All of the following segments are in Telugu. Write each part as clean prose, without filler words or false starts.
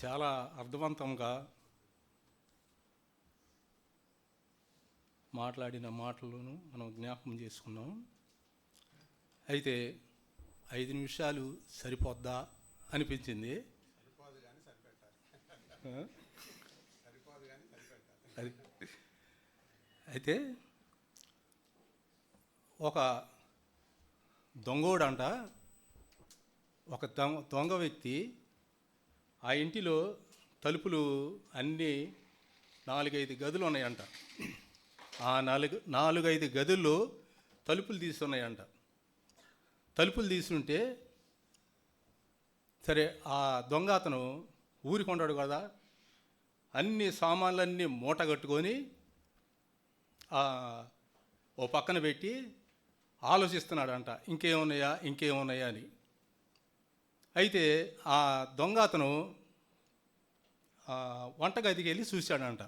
చాలా అర్థవంతంగా మాట్లాడిన మాటలను మనం జ్ఞాపకం చేసుకున్నాం. అయితే 5 నిమిషాలు సరిపోద్దా అనిపించింది. అయితే ఒక దొంగోడంట, ఒక దొంగ వ్యక్తి ఆ ఇంటిలో తలుపులు అన్నీ 4-5 గదులు ఉన్నాయంట. ఆ 4-5 గదుల్లో తలుపులు తీసున్నాయంట. తలుపులు తీసుంటే సరే, ఆ దొంగ అతను ఊరికి ఉన్నాడు కదా, అన్ని సామాన్లన్నీ మూట కట్టుకొని ఓ పక్కన పెట్టి ఆలోచిస్తున్నాడంట, ఇంకేమున్నాయా అని. అయితే ఆ దొంగ అతను వంటగదికి వెళ్ళి చూశాడంట.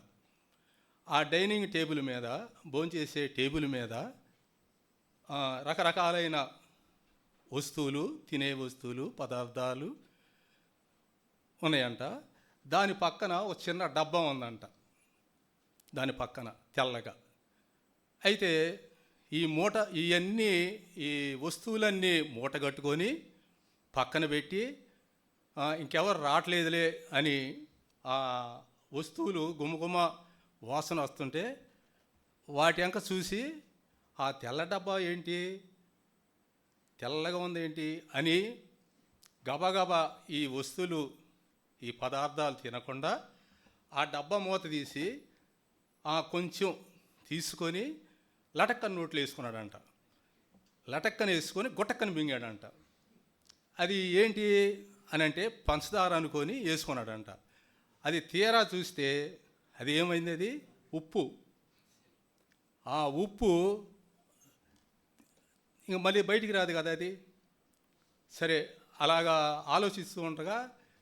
ఆ డైనింగ్ టేబుల్ మీద, భోంచేసే టేబుల్ మీద రకరకాలైన వస్తువులు, తినే వస్తువులు, పదార్థాలు ఉన్నాయంట. దాని పక్కన ఒక చిన్న డబ్బా ఉందంట, దాని పక్కన తెల్లగా. అయితే ఈ వస్తువులన్నీ మూట కట్టుకొని పక్కన పెట్టి ఇంకెవరు రావట్లేదులే అని ఆ వస్తువులు గుమగుమ వాసన వస్తుంటే వాటి వెంక చూసి, ఆ తెల్ల డబ్బా ఏంటి, తెల్లగా ఉందేంటి అని గబగబా ఈ వస్తువులు, ఈ పదార్థాలు తినకుండా ఆ డబ్బా మూత తీసి కొంచెం తీసుకొని లటక్కన నోట్లు వేసుకున్నాడంట. లటక్కన వేసుకొని గుటక్కన మింగాడంట. అది ఏంటి అని అంటే పంచదార అనుకొని వేసుకున్నాడంట. అది తీరా చూస్తే అది ఏమైంది, అది ఉప్పు. ఆ ఉప్పు ఇంక మళ్ళీ బయటికి రాదు కదా అది. సరే, అలాగా ఆలోచిస్తూ ఉండగా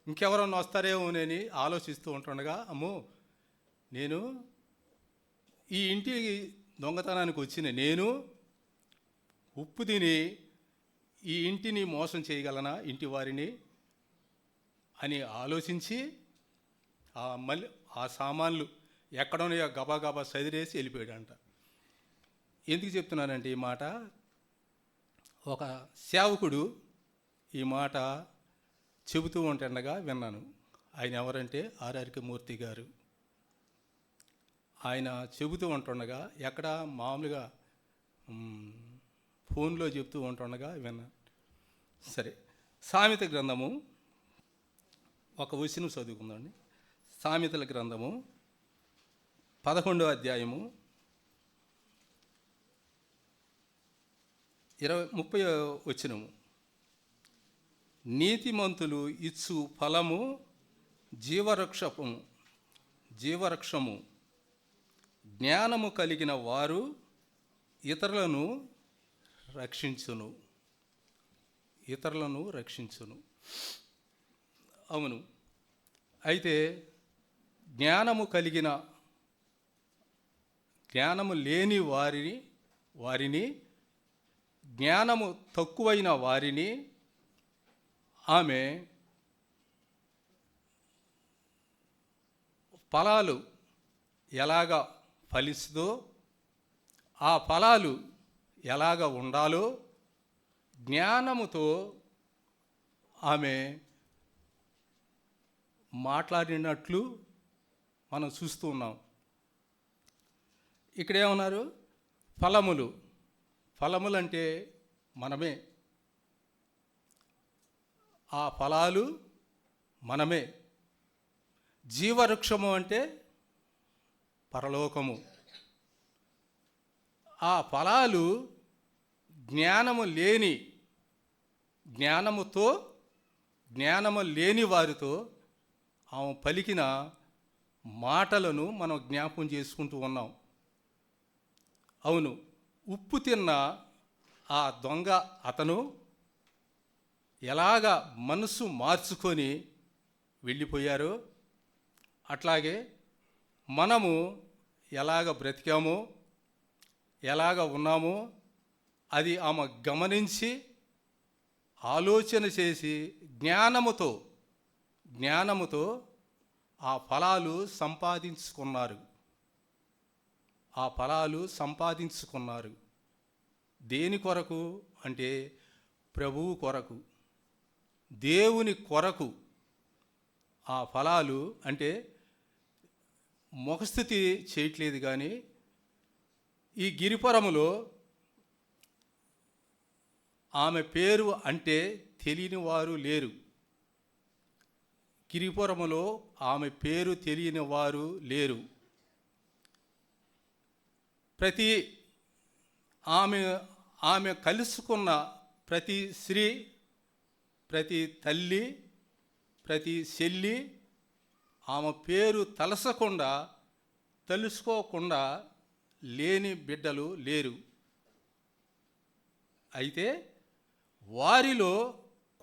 ఇంకెవరన్నా వస్తారేమోనని ఆలోచిస్తూ ఉంటుండగా, అమ్మో, నేను ఈ ఇంటి దొంగతనానికి వచ్చిన నేను ఉప్పు తిని ఈ ఇంటిని మోసం చేయగలనా, ఇంటి వారిని అని ఆలోచించి మళ్ళీ ఆ సామాన్లు ఎక్కడోనే గబా సదిరేసి వెళ్ళిపోయాడంట. ఎందుకు చెప్తున్నానంటే ఈ మాట, ఒక సేవకుడు ఈ మాట చెబుతూ ఉంటుండగా విన్నాను. ఆయన ఎవరంటే ఆర్ఆర్కే మూర్తి గారు. ఆయన చెబుతూ ఉంటుండగా ఎక్కడ మామూలుగా ఫోన్లో చెబుతూ ఉంటుండగా విన్నాను. సరే, సామెత గ్రంథము ఒక వచనం చదువుకుందండి. సామెతల గ్రంథము 11వ అధ్యాయము 30వ వచనము. నీతిమంతులు ఇచ్చు ఫలము జీవవృక్షము, జ్ఞానము కలిగిన వారు ఇతరులను రక్షించును. అవును. అయితే జ్ఞానము లేని వారిని, జ్ఞానము తక్కువైన వారిని ఆమె ఫలాలు ఎలాగా ఫలిస్తుందో, ఆ ఫలాలు ఎలాగ ఉండాలో జ్ఞానముతో ఆమె మాట్లాడినట్లు మనం చూస్తూ ఉన్నాం. ఇక్కడేమన్నారు, ఫలములు అంటే మనమే. ఆ ఫలాలు మనమే. జీవవృక్షము అంటే పరలోకము. ఆ ఫలాలు జ్ఞానము లేని వారితో ఆమె పలికిన మాటలను మనం జ్ఞాపకం చేసుకుంటూ ఉన్నాం. అవును, ఉప్పు తిన్న ఆ దొంగ అతను ఎలాగ మనసు మార్చుకొని వెళ్ళిపోయారో, అట్లాగే మనము ఎలాగ బ్రతికామో, ఎలాగ ఉన్నామో అది ఆమె గమనించి ఆలోచన చేసి జ్ఞానముతో ఆ ఫలాలు సంపాదించుకున్నారు. ఆ ఫలాలు సంపాదించుకున్నారు. దేని కొరకు అంటే ప్రభువు కొరకు, దేవుని కొరకు. ఆ ఫలాలు అంటే ముఖస్థుతి చేయట్లేదు, కానీ ఈ గిరిపురములో ఆమె పేరు అంటే తెలియని వారు లేరు. గిరిపురములో ఆమె పేరు తెలియని వారు లేరు. ప్రతి ఆమె కలుసుకున్న ప్రతి స్త్రీ, ప్రతి తల్లి, ప్రతి చెల్లి ఆమె పేరు తెలుసుకోకుండా లేని బిడ్డలు లేరు. అయితే వారిలో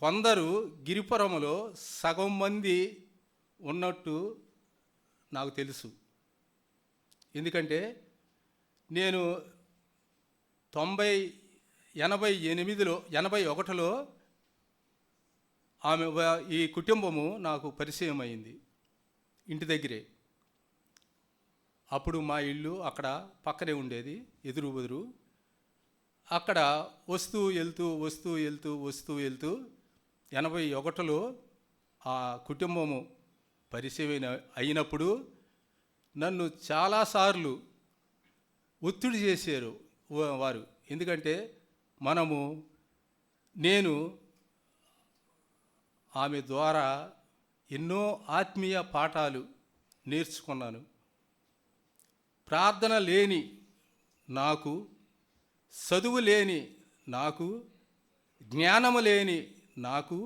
కొందరు గిరిపురములో సగం మంది ఉన్నట్టు నాకు తెలుసు. ఎందుకంటే నేను 81లో ఈ కుటుంబము నాకు పరిచయం అయింది ఇంటి దగ్గరే. అప్పుడు మా ఇల్లు అక్కడ పక్కనే ఉండేది, ఎదురు బెదురు. అక్కడ వస్తూ వెళ్తూ 81లో ఆ కుటుంబము పరిచయం అయినప్పుడు నన్ను చాలాసార్లు ఒత్తిడి చేశారు వారు. ఎందుకంటే నేను ఆమె ద్వారా ఎన్నో ఆత్మీయ పాఠాలు నేర్చుకున్నాను. ప్రార్థన లేని నాకు, చదువు లేని నాకు, జ్ఞానము లేని నాకు,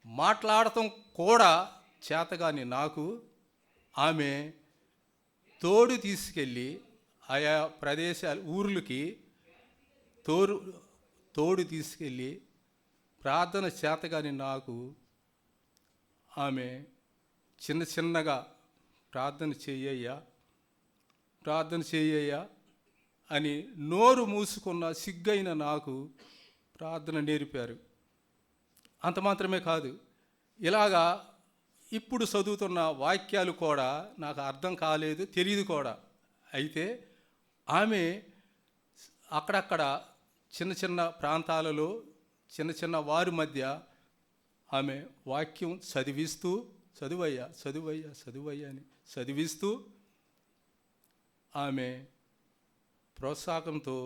మాట్లాడటం కూడా చేతగాని నాకు ఆమె తోడు తీసుకెళ్ళి ఆయా ఊర్లకి తోడు తీసుకెళ్ళి ప్రార్థన చేతగాని నాకు ఆమె చిన్నగా ప్రార్థన చెయ్యయ్యా అని నోరు మూసుకున్న సిగ్గైన నాకు ప్రార్థన నేర్పారు. అంత మాత్రమే కాదు, ఇలాగా ఇప్పుడు చదువుతున్న వాక్యాలు కూడా నాకు అర్థం కాలేదు, తెలియదు కూడా. అయితే ఆమె అక్కడక్కడ చిన్న ప్రాంతాలలో చిన్న వారి మధ్య ఆమె వాక్యం చదువయ్యా అని చదివిస్తూ ఆమె ప్రోత్సాహంతో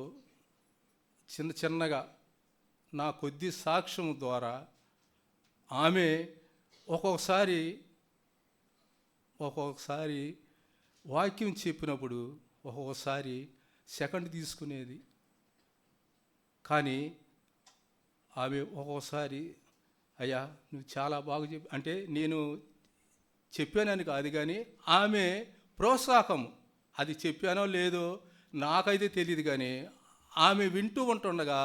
చిన్నగా నా కొద్ది సాక్ష్యం ద్వారా ఆమె ఒక్కొక్కసారి వాక్యం చెప్పినప్పుడు ఒక్కొక్కసారి సెకండ్ తీసుకునేది. కానీ ఆమె ఒక్కొక్కసారి అయ్యా నువ్వు చాలా బాగా అంటే నేను చెప్పానని కాదు, కానీ ఆమె ప్రోత్సాహం, అది చెప్పానో లేదో నాకైతే తెలియదు, కానీ ఆమె వింటూ ఉంటుండగా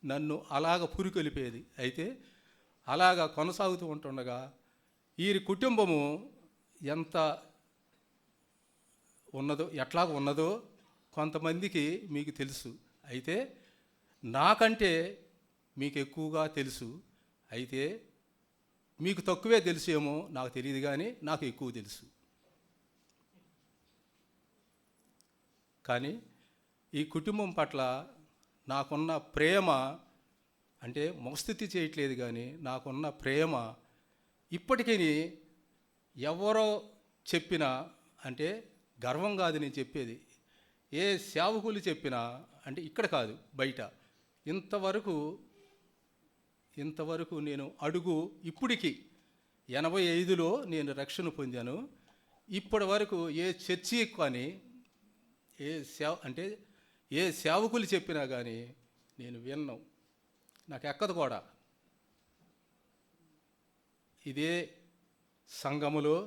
నన్ను అలాగ పురికొలిపేది. అయితే అలాగ కొనసాగుతూ ఉంటుండగా ఈ కుటుంబము ఎంత ఎట్లాగ ఉన్నదో కొంతమందికి మీకు తెలుసు. అయితే నాకంటే మీకు ఎక్కువగా తెలుసు. అయితే మీకు తక్కువే తెలుసేమో నాకు తెలియదు, కానీ నాకు ఎక్కువ తెలుసు. కానీ ఈ కుటుంబం పట్ల నాకున్న ప్రేమ అంటే ముఖస్థుతి చేయట్లేదు, కానీ నాకున్న ప్రేమ ఇప్పటికీ ఎవరో చెప్పినా అంటే గర్వం కాదు నేను చెప్పేది. ఏ సేవకులు చెప్పినా అంటే ఇక్కడ కాదు బయట, ఇంతవరకు నేను ఇప్పటికి 85లో నేను రక్షణ పొందాను. ఇప్పటి వరకు ఏ చర్చి కానీ ఏ సేవకులు చెప్పినా కానీ నేను విన్నాను, నాకు ఎక్కదు కూడా. ఇదే సంఘములో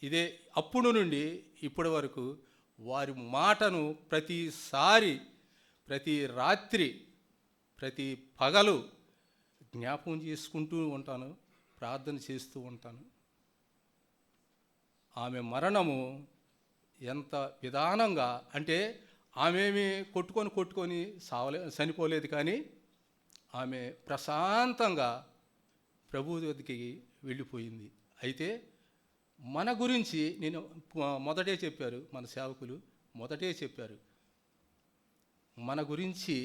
ఇదే అప్పుడు నుండి ఇప్పటి వరకు వారి మాటను ప్రతిసారి, ప్రతి రాత్రి, ప్రతి పగలు జ్ఞాపకం చేసుకుంటూ ఉంటాను, ప్రార్థన చేస్తూ ఉంటాను. ఆమె మరణము ఎంత విధానంగా అంటే ఆమెమి కొట్టుకొని చనిపోలేదు, కానీ ఆమె ప్రశాంతంగా ప్రభు వద్దకి వెళ్ళిపోయింది. అయితే మన గురించి నేను మొదటే చెప్పారు మన సేవకులు, మొదటే చెప్పారు మన గురించి,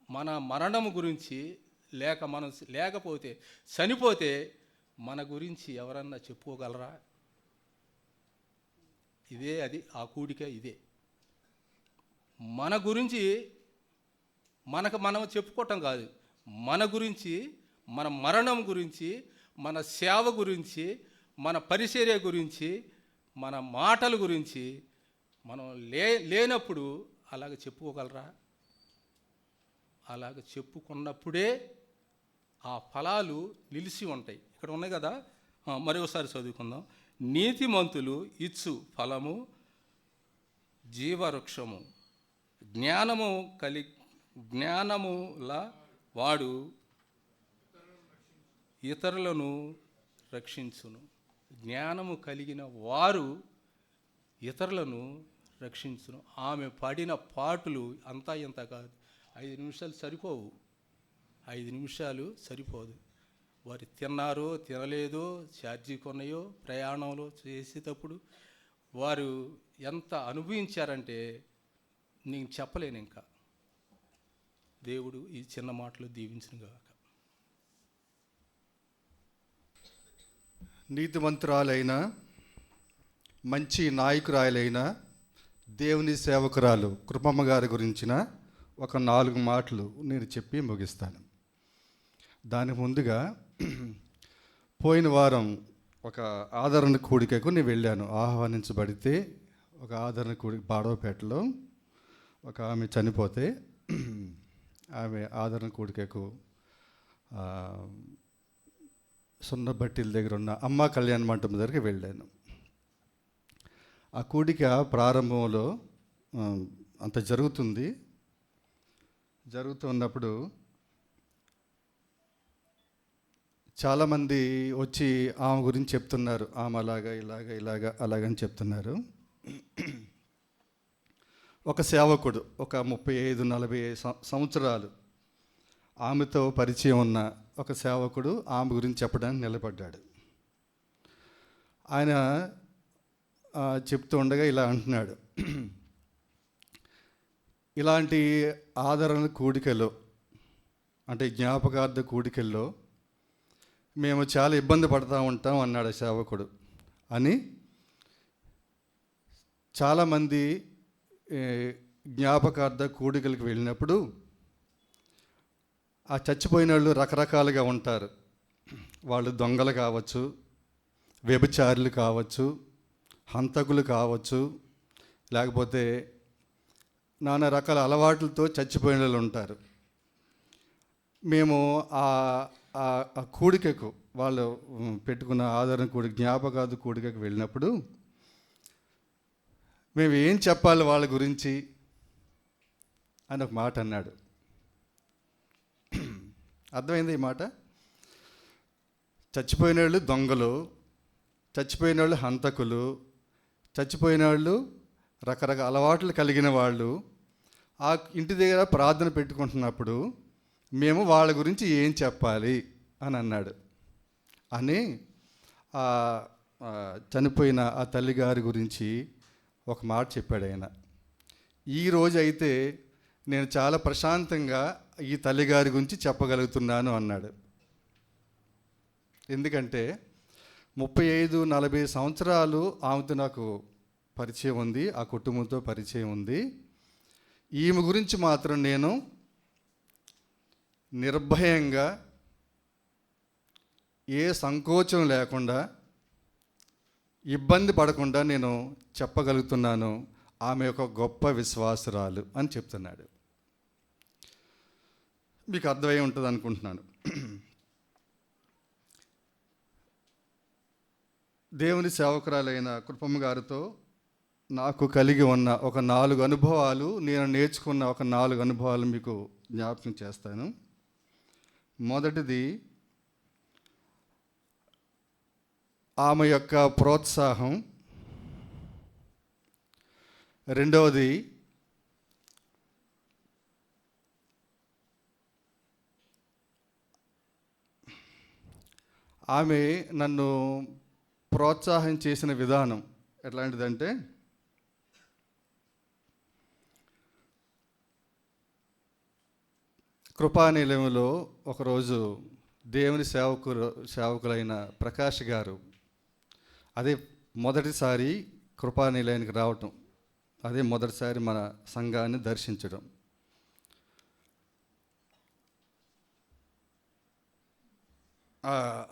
మన మరణం గురించి, లేకపోతే చనిపోతే మన గురించి ఎవరన్నా చెప్పుకోగలరా? ఇదే అది, ఆ కూడిక ఇదే. మన గురించి మనం చెప్పుకోవటం కాదు, మన గురించి, మన మరణం గురించి, మన సేవ గురించి, మన పరిచర్య గురించి, మన మాటల గురించి మనం లేనప్పుడు అలాగ చెప్పుకోగలరా? అలాగ చెప్పుకున్నప్పుడే ఆ ఫలాలు నిలిచి ఉంటాయి. ఇక్కడ ఉన్నాయి కదా, మరొకసారి చదువుకుందాం. నీతిమంతులు ఇచ్చు ఫలము జీవవృక్షము, జ్ఞానముల వాడు ఇతరులను రక్షించును. జ్ఞానము కలిగిన వారు ఇతరులను రక్షించును. ఆమె పడిన పాటులు అంతా ఇంత కాదు, 5 నిమిషాలు సరిపోవు, 5 నిమిషాలు సరిపోదు. వారు తిన్నారో తినలేదో, ఛార్జీ కొన్నాయో, ప్రయాణంలో చేసేటప్పుడు వారు ఎంత అనుభవించారంటే నేను చెప్పలేను. ఇంకా దేవుడు ఈ చిన్న మాటలు దీవించునుగాక. నీతిమంతురాలైన మంచి నాయకురాలైన దేవుని సేవకురాలు కృపమ్మ గారి గురించిన ఒక 4 మాటలు నేను చెప్పి ముగిస్తాను. దాని ముందుగా పోయిన వారం ఒక ఆదరణ కూడికకు నేను వెళ్ళాను. ఆహ్వానించబడితే ఒక ఆదరణ కూడిక బాడవపేటలో ఒక ఆమె చనిపోతే ఆమె ఆదరణ కూడికకు సున్నబట్టిల దగ్గర ఉన్న అమ్మ కళ్యాణ మంటపం దగ్గరికి వెళ్ళాను. ఆ కూడిక ప్రారంభంలో అంత జరుగుతున్నప్పుడు చాలామంది వచ్చి ఆమె గురించి చెప్తున్నారు. ఆమె అలాగని చెప్తున్నారు. ఒక సేవకుడు ఒక 35-40 సంవత్సరాలు ఆమెతో పరిచయం ఉన్న ఒక సేవకుడు ఆమె గురించి చెప్పడానికి నిలబడ్డాడు. ఆయన చెప్తూ ఉండగా ఇలా అంటున్నాడు, ఇలాంటి ఆదరణ కూడికలో, అంటే జ్ఞాపకార్థ కూడికల్లో మేము చాలా ఇబ్బంది పడుతూ ఉంటాం అన్నాడు సేవకుడు. అని చాలామంది జ్ఞాపకార్థ కూడికలకు వెళ్ళినప్పుడు ఆ చచ్చిపోయిన వాళ్ళు రకరకాలుగా ఉంటారు. వాళ్ళు దొంగలు కావచ్చు, వ్యభిచారులు కావచ్చు, హంతకులు కావచ్చు, లేకపోతే నానా రకాల అలవాట్లతో చచ్చిపోయిన వాళ్ళు ఉంటారు. మేము ఆ కూడికకు, వాళ్ళు పెట్టుకున్న ఆదరణ కూడిక, జ్ఞాపకార్థ కూడికకు వెళ్ళినప్పుడు మేము ఏం చెప్పాలి వాళ్ళ గురించి అని ఒక మాట అన్నాడు. అర్థమైంది ఈ మాట? చచ్చిపోయిన వాళ్ళు దొంగలు, చచ్చిపోయిన వాళ్ళు హంతకులు, చచ్చిపోయిన వాళ్ళు రకరకాల అలవాట్లు కలిగిన వాళ్ళు ఆ ఇంటి దగ్గర ప్రార్థన పెట్టుకుంటున్నప్పుడు మేము వాళ్ళ గురించి ఏం చెప్పాలి అని అన్నాడు. అని చనిపోయిన ఆ తల్లిగారి గురించి ఒక మాట చెప్పాడు ఆయన. ఈరోజు అయితే నేను చాలా ప్రశాంతంగా ఈ తల్లిగారి గురించి చెప్పగలుగుతున్నాను అన్నాడు. ఎందుకంటే 35-40 సంవత్సరాలు ఆమెతో నాకు పరిచయం ఉంది, ఆ కుటుంబంతో పరిచయం ఉంది. ఈమె గురించి మాత్రం నేను నిర్భయంగా, ఏ సంకోచం లేకుండా, ఇబ్బంది పడకుండా నేను చెప్పగలుగుతున్నాను. ఆమె ఒక గొప్ప విశ్వాసురాలు అని చెప్తున్నాడు. మీకు అర్థమై ఉంటుంది అనుకుంటున్నాను. దేవుని సేవకురాలైన కృపమ్మ గారితో నాకు కలిగి ఉన్న ఒక 4 అనుభవాలు, నేను నేర్చుకున్న ఒక 4 అనుభవాలు మీకు జ్ఞాపకం చేస్తాను. మొదటిది ఆమె యొక్క ప్రోత్సాహం. రెండవది ఆమె నన్ను ప్రోత్సాహం చేసిన విధానం ఎట్లాంటిదంటే, కృపానిలయంలో ఒకరోజు దేవుని సేవకులైన ప్రకాష్ గారు, అదే మొదటిసారి కృపానిలయానికి రావటం, అదే మొదటిసారి మన సంఘాన్ని దర్శించడం.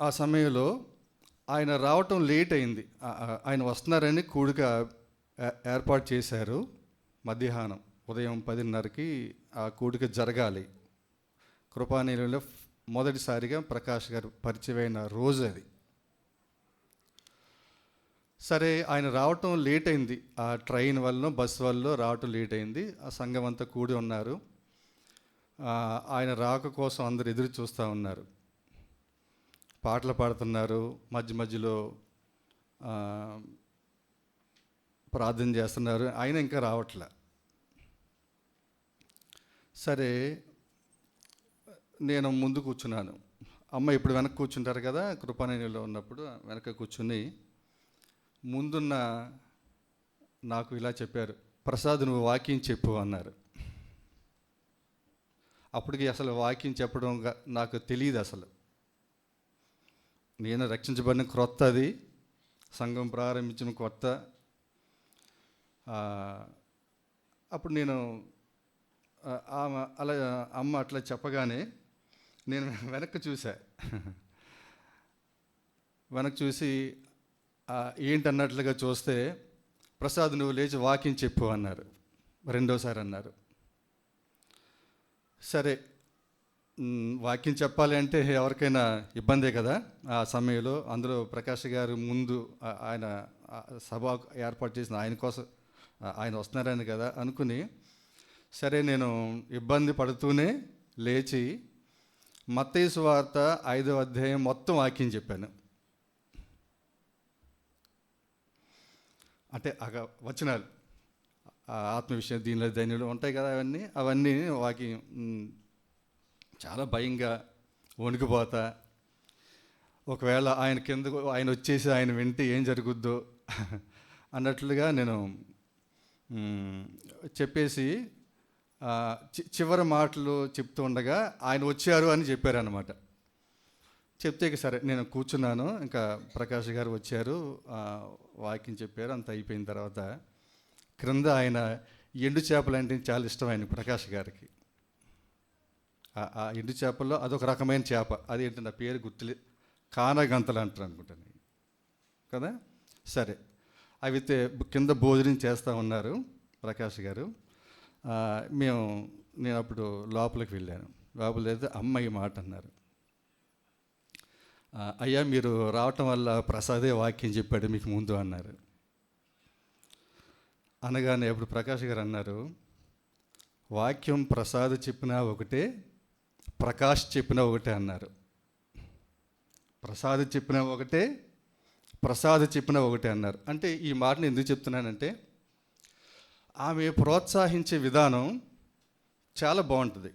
ఆ సమయంలో ఆయన రావటం లేట్ అయింది. ఆయన వస్తున్నారని కూడిక ఏర్పాటు చేశారు. మధ్యాహ్నం ఉదయం 10:30కి ఆ కూడిక జరగాలి. కృపానిలయంలో మొదటిసారిగా ప్రకాష్ గారు పరిచయమైన రోజు అది. సరే, ఆయన రావటం లేట్ అయింది. ఆ ట్రైన్ వల్ల బస్సు వల్ల రావటం లేట్ అయింది. ఆ సంఘం అంతా కూడి ఉన్నారు. ఆయన రాక కోసం అందరు ఎదురు చూస్తూ ఉన్నారు. పాటలు పాడుతున్నారు, మధ్య మధ్యలో ప్రార్థన చేస్తున్నారు. ఆయన ఇంకా రావట్లే. సరే, నేను ముందు కూర్చున్నాను. అమ్మ ఇప్పుడు వెనక్కి కూర్చుంటారు కదా, కృపానిలయంలో ఉన్నప్పుడు వెనక కూర్చుని ముందున్న నాకు ఇలా చెప్పారు, ప్రసాద్ నువ్వు వాక్యం చెప్పు అన్నారు. అప్పటికి అసలు వాక్యం చెప్పడం నాకు తెలియదు. అసలు నేను రక్షించబడిన క్రొత్త, అది సంఘం ప్రారంభించిన కొత్త. అప్పుడు నేను అలా అమ్మ అట్లా చెప్పగానే నేను వెనక్కి చూసా. వెనక్కి చూసి ఏంటన్నట్లుగా చూస్తే, ప్రసాద్ నువ్వు లేచి వాక్యం చెప్పు అన్నారు. రెండోసారి అన్నారు. సరే, వాక్యం చెప్పాలి అంటే ఎవరికైనా ఇబ్బందే కదా ఆ సమయంలో. అందులో ప్రకాష్ గారు ముందు ఆయన సభ ఏర్పాటు చేసిన ఆయన కోసం, ఆయన వస్తున్నారని కదా అనుకుని, సరే నేను ఇబ్బంది పడుతూనే లేచి మత్తయి సువార్త 5వ అధ్యాయం మొత్తం వాక్యం చెప్పాను. అంటే వచనాలు, ఆత్మ విషయం, దీనిలో ధైర్యంలో ఉంటాయి కదా, అవన్నీ వాక్యం. చాలా భయంగా వణికిపోతా, ఒకవేళ ఆయన కిందకు ఆయన వచ్చేసి ఆయన వింటే ఏం జరుగుద్దో అన్నట్లుగా నేను చెప్పేసి చివరి మాటలు చెప్తూ ఉండగా ఆయన వచ్చారు అని చెప్పారన్నమాట. చెప్తే సరే నేను కూర్చున్నాను. ఇంకా ప్రకాష్ గారు వచ్చారు, వాక్యం చెప్పారు. అంత అయిపోయిన తర్వాత క్రింద ఆయన ఎండు చేపలు అంటే చాలా ఇష్టం ఆయన ప్రకాష్ గారికి. ఆ ఎండు చేపల్లో అదొక రకమైన చేప, అది ఏంటంటే ఆ పేరు గుర్తులే, కానగంతలు అంటారు అనుకుంటాను కదా. సరే, అవి కింద భోజనం చేస్తూ ఉన్నారు ప్రకాష్ గారు. నేను అప్పుడు లోపలికి వెళ్ళాను. లోపలికి వెళ్తే అమ్మాయి మాట అన్నారు, అయ్యా మీరు రావటం వల్ల ప్రసాదే వాక్యం చెప్పాడు మీకు ముందు అన్నారు. అనగానే అప్పుడు ప్రకాష్ గారు అన్నారు, వాక్యం ప్రసాద్ చెప్పినా ఒకటే, ప్రకాష్ చెప్పినా ఒకటే అన్నారు. ప్రసాద్ చెప్పినా ఒకటే, ప్రసాద్ చెప్పినా ఒకటే అన్నారు. అంటే ఈ మాటను ఎందుకు చెప్తున్నానంటే, ఆమె ప్రోత్సహించే విధానం చాలా బాగుంటుంది.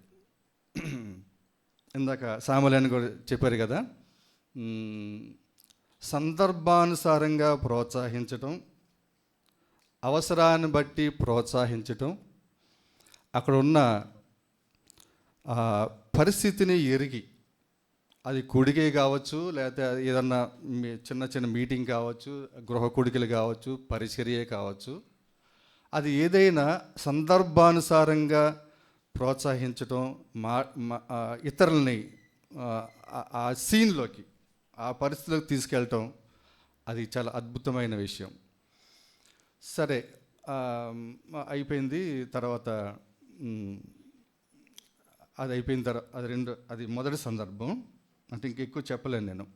ఇందాక సామలని కూడా చెప్పారు కదా, సందర్భానుసారంగా ప్రోత్సహించటం, అవసరాన్ని బట్టి ప్రోత్సహించటం, అక్కడ ఉన్న పరిస్థితిని ఎరిగి, అది కూడికే కావచ్చు, లేకపోతే ఏదన్నా చిన్న చిన్న మీటింగ్ కావచ్చు, గృహ కూడికలు కావచ్చు, పరిచర్యే కావచ్చు, అది ఏదైనా సందర్భానుసారంగా ప్రోత్సహించటం, ఇతరులని ఆ సీన్లోకి, ఆ పరిస్థితిలోకి తీసుకెళ్ళటం, అది చాలా అద్భుతమైన విషయం. సరే, అయిపోయింది. తర్వాత అది అయిపోయిన తర్వాత అది మొదటి సందర్భం. అంటే ఇంకెక్కువ చెప్పలేను నేను.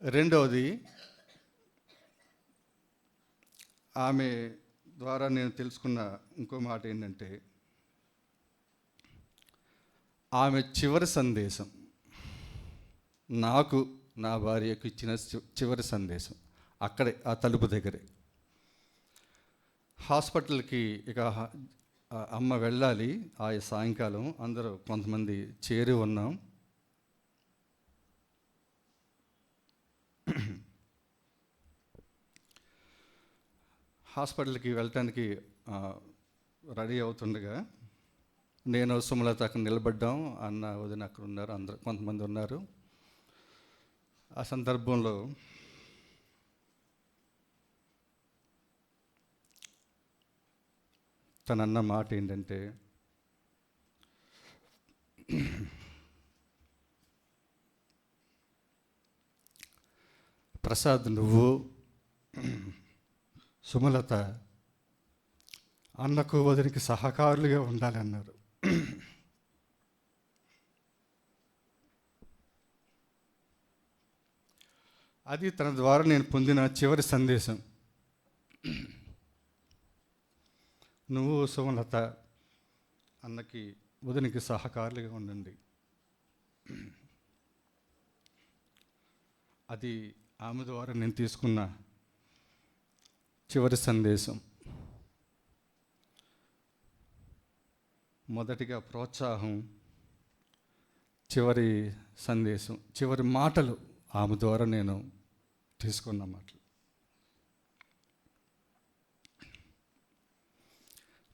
రెండవది, ఆమె ద్వారా నేను తెలుసుకున్న ఇంకో మాట ఏంటంటే, ఆమె చివరి సందేశం నాకు, నా భార్యకు ఇచ్చిన చివరి సందేశం అక్కడే, ఆ తలుపు దగ్గరే. హాస్పిటల్కి ఇక అమ్మ వెళ్ళాలి. ఆ సాయంకాలం అందరూ కొంతమంది చేరి ఉన్నాం. హాస్పిటల్కి వెళ్ళటానికి రెడీ అవుతుండగా నేను సుమలత అక్కడ నిలబడ్డాం. అన్న వదిన అక్కడ ఉన్నారు, అందరు కొంతమంది ఉన్నారు. ఆ సందర్భంలో తనన్న మాట ఏంటంటే, ప్రసాద్, నువ్వు సుమలత అన్నకు వదినికి సహకారులుగా ఉండాలన్నారు. అది తన ద్వారా నేను పొందిన చివరి సందేశం. నువ్వు సుమలత అన్నకి వదినికి సహకారులుగా ఉండండి. అది ఆమె ద్వారా నేను తీసుకున్న చివరి సందేశం. మొదటిగా ప్రోత్సాహం, చివరి సందేశం, చివరి మాటలు ఆమె ద్వారా నేను తీసుకున్న మాటలు.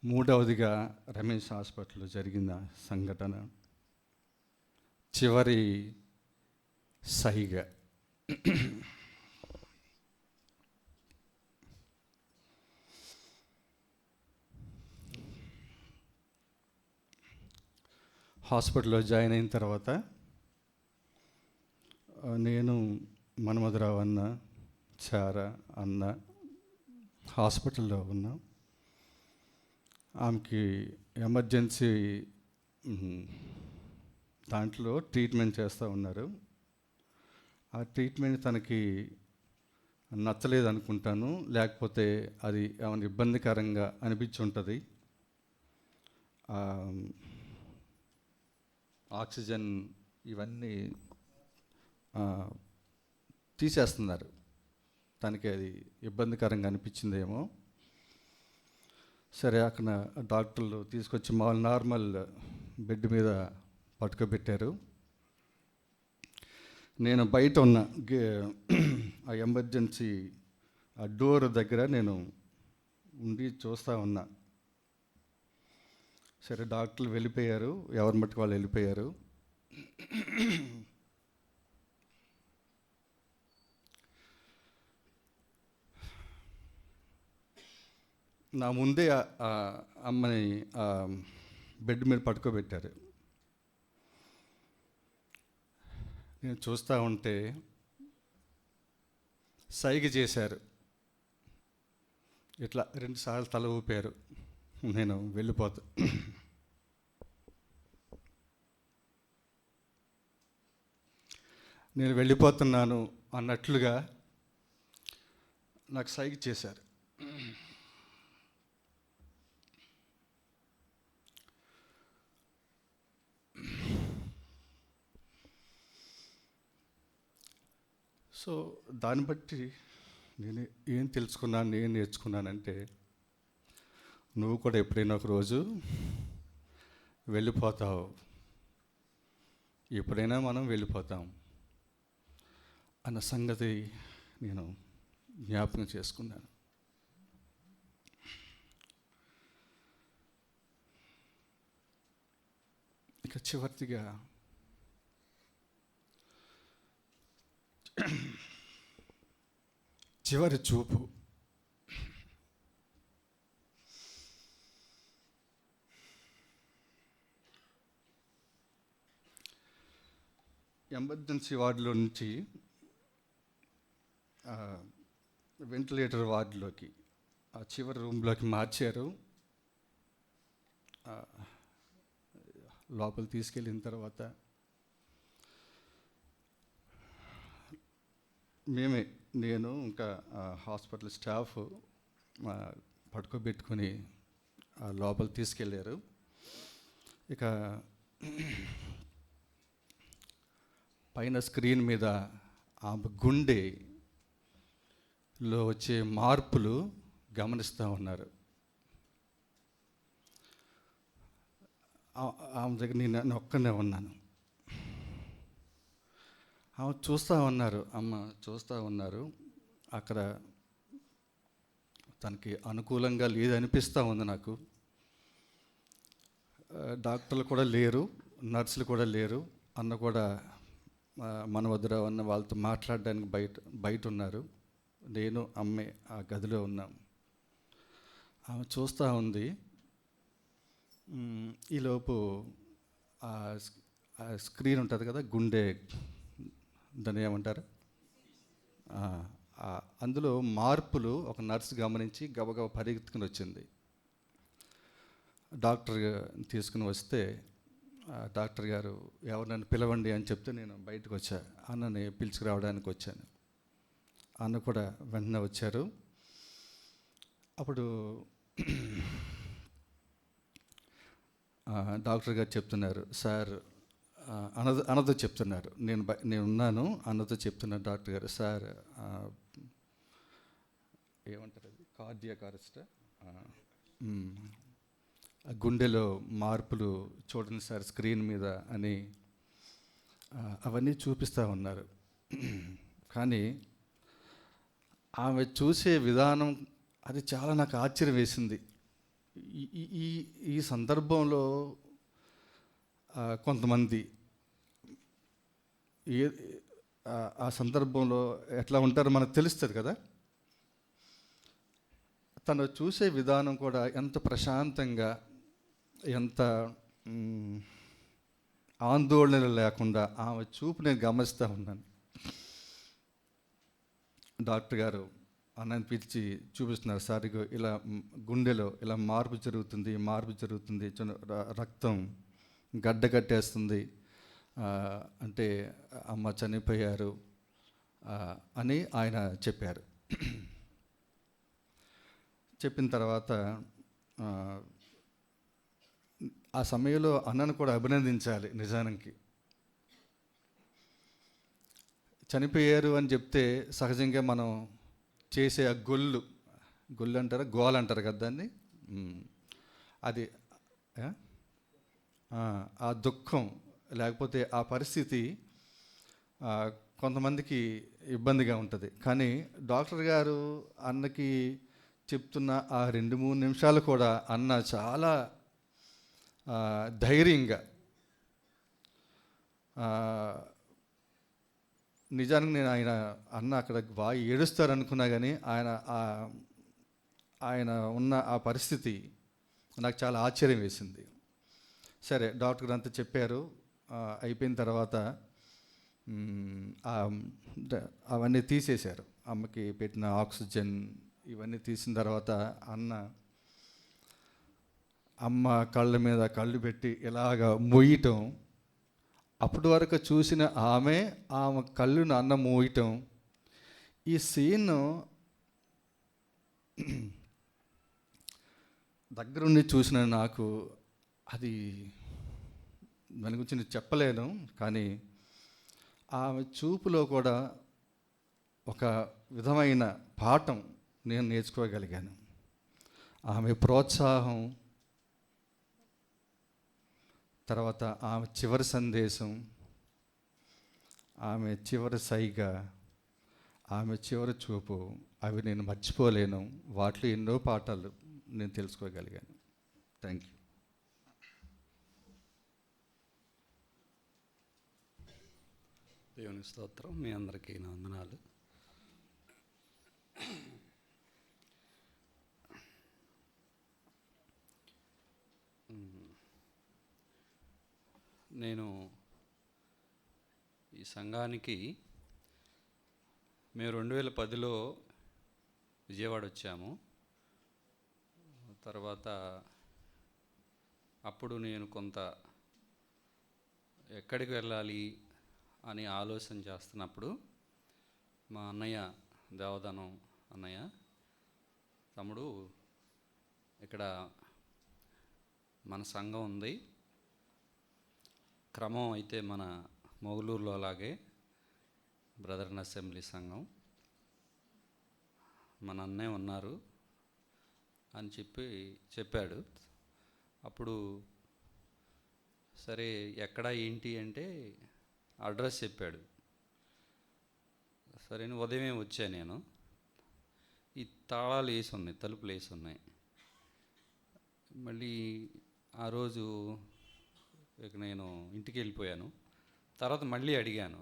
మూడవదిగా రమేష్ హాస్పిటల్లో జరిగిన సంఘటన, చివరి సైగ. హాస్పిటల్లో జాయిన్ అయిన తర్వాత నేను, మన్మధరావు అన్న, చారా అన్న హాస్పిటల్లో ఉన్నాం. ఆమెకి ఎమర్జెన్సీ దాంట్లో ట్రీట్మెంట్ చేస్తూ ఉన్నారు. ఆ ట్రీట్మెంట్ తనకి నచ్చలేదు అనుకుంటాను, లేకపోతే అది ఏమైనా ఇబ్బందికరంగా అనిపించి ఉంటుంది. ఆక్సిజన్ ఇవన్నీ తీసేస్తున్నారు. తనకి అది ఇబ్బందికరంగా అనిపించిందేమో. సరే, అక్కడ డాక్టర్లు తీసుకొచ్చి నార్మల్ బెడ్ మీద పట్టుకోబెట్టారు. నేను బయట ఉన్న ఆ ఎమర్జెన్సీ ఆ డోర్ దగ్గర నేను ఉండి చూస్తూ ఉన్నా. సరే, డాక్టర్లు వెళ్ళిపోయారు, ఎవరి మట్టుకు వాళ్ళు వెళ్ళిపోయారు. నా ముందే ఆ అమ్మని బెడ్ మీద పట్టుకోబెట్టారు. నేను చూస్తూ ఉంటే సైగ చేశారు, ఇట్లా 2 సార్లు తల ఊపారు. నేను వెళ్ళిపోతా. నేను వెళ్ళిపోతున్నాను అన్నట్లుగా నాకు సైగ చేశారు. సో దాన్ని బట్టి నేను ఏం తెలుసుకున్నాను, నేను నేర్చుకున్నానంటే, నువ్వు కూడా ఎప్పుడైనా ఒక రోజు వెళ్ళిపోతావు, ఎప్పుడైనా మనం వెళ్ళిపోతాం అన్న సంగతి నేను జ్ఞాపకం చేసుకున్నాను. ఇక చివరిగా చివరి చూపు. ఎమర్జెన్సీ వార్డులో నుంచి వెంటిలేటర్ వార్డులోకి, ఆ చివరి రూమ్లోకి మార్చారు. లోపల తీసుకెళ్ళిన తర్వాత నేను ఇంకా హాస్పిటల్ స్టాఫ్ పట్టుకోబెట్టుకొని లోపల తీసుకెళ్ళారు. ఇక పైన స్క్రీన్ మీద ఆ గుండెలో వచ్చే మార్పులు గమనిస్తూ ఉన్నారు. ఆమె దగ్గర నేను ఒక్కనే ఉన్నాను. ఆమె చూస్తూ ఉన్నారు, అమ్మ చూస్తూ ఉన్నారు. అక్కడ తనకి అనుకూలంగా లేదనిపిస్తూ ఉంది నాకు. డాక్టర్లు కూడా లేరు, నర్సులు కూడా లేరు. అన్న కూడా మన వద్ద అన్న వాళ్ళతో మాట్లాడడానికి బయట ఉన్నారు. నేను అమ్మే ఆ గదిలో ఉన్నాం. ఆమె చూస్తూ ఉంది. ఈలోపు ఆ స్క్రీన్ ఉంటుంది కదా, గుండె, దాన్ని ఏమంటారు, అందులో మార్పులు ఒక నర్సు గమనించి గబగబ పరిగెత్తుకుని వచ్చింది. డాక్టర్ తీసుకుని వస్తే డాక్టర్ గారు ఎవరినైనా పిలవండి అని చెప్తే నేను బయటకు వచ్చా. అన్నని పిలుచుకురావడానికి వచ్చాను. అన్న కూడా వెంటనే వచ్చారు. అప్పుడు డాక్టర్ గారు చెప్తున్నారు, సార్ అన్నతో చెప్తున్నారు, నేను ఉన్నాను, అన్నతో చెప్తున్నారు డాక్టర్ గారు, సార్ ఏమంటారు అది, కార్డియాక్ అరెస్ట్, గుండెలో మార్పులు చూడండి సార్ స్క్రీన్ మీద అని అవన్నీ చూపిస్తూ ఉన్నారు. కానీ ఆమె చూసే విధానం అది చాలా నాకు ఆశ్చర్యం వేసింది. ఈ సందర్భంలో కొంతమంది ఆ సందర్భంలో ఎట్లా ఉంటారో మనకు తెలుస్తుంది కదా. తను చూసే విధానం కూడా ఎంత ప్రశాంతంగా, ఎంత ఆందోళన లేకుండా ఆమె చూపు నేను గమనిస్తూ ఉన్నాను. డాక్టర్ గారు అన్నని పిలిచి చూపిస్తున్నారు, సార్ ఇగో ఇలా గుండెలో ఇలా మార్పు జరుగుతుంది, రక్తం గడ్డ కట్టేస్తుంది, అంటే అమ్మ చనిపోయారు అని ఆయన చెప్పారు. చెప్పిన తర్వాత ఆ సమయంలో అన్నను కూడా అభినందించాలి. నిజానికి చనిపోయారు అని చెప్తే సహజంగా మనం చేసే ఆ గొల్లు అంటారా, గోల అంటారు కదా దాన్ని, అది ఆ దుఃఖం లేకపోతే ఆ పరిస్థితి కొంతమందికి ఇబ్బందిగా ఉంటుంది. కానీ డాక్టర్ గారు అన్నకి చెప్తున్న ఆ 2-3 నిమిషాలు కూడా అన్న చాలా ధైర్యంగా, నిజానికి నేను అన్న అక్కడ బాగా ఏడుస్తారనుకున్నా కానీ ఆయన ఉన్న ఆ పరిస్థితి నాకు చాలా ఆశ్చర్యం వేసింది. సరే డాక్టర్ గారు అంతా చెప్పారు. అయిపోయిన తర్వాత అవన్నీ తీసేశారు. అమ్మకి పెట్టిన ఆక్సిజన్ ఇవన్నీ తీసిన తర్వాత అమ్మ కళ్ళ మీద కళ్ళు పెట్టి ఇలాగ మొయ్యటం, అప్పటి వరకు చూసిన ఆమె కళ్ళును అన్న మూయటం, ఈ సీన్ దగ్గరుండి చూసిన నాకు అది దాని గురించి నేను చెప్పలేను. కానీ ఆమె చూపులో కూడా ఒక విధమైన పాఠం నేను నేర్చుకోగలిగాను. ఆమె ప్రోత్సాహం, తర్వాత ఆమె చివరి సందేశం, ఆమె చివరి సైగ, ఆమె చివరి చూపు, అవి నేను మర్చిపోలేను. వాటిలో ఎన్నో పాఠాలు నేను తెలుసుకోగలిగాను. Thank you. దేవుని స్తోత్రం. మీ అందరికీ నా వందనాలు. నేను ఈ సంఘానికి మేము 2010లో విజయవాడ వచ్చాము. తర్వాత అప్పుడు నేను కొంత ఎక్కడికి వెళ్ళాలి అని ఆలోచన చేస్తున్నప్పుడు మా అన్నయ్య, దేవదానం అన్నయ్య, తమ్ముడు ఇక్కడ మన సంఘం ఉంది, క్రమం అయితే మన మొగలూరులో అలాగే బ్రదర్న్ అసెంబ్లీ సంఘం, మన అన్నయ్య ఉన్నారు అని చెప్పాడు. అప్పుడు సరే ఎక్కడ ఏంటి అంటే అడ్రస్ చెప్పాడు. సరే ఉదయమే వచ్చా నేను. ఈ తాళాలు వేసి ఉన్నాయి, తలుపులు వేసి ఉన్నాయి. మళ్ళీ ఆ రోజు ఇక నేను ఇంటికి వెళ్ళిపోయాను. తర్వాత మళ్ళీ అడిగాను.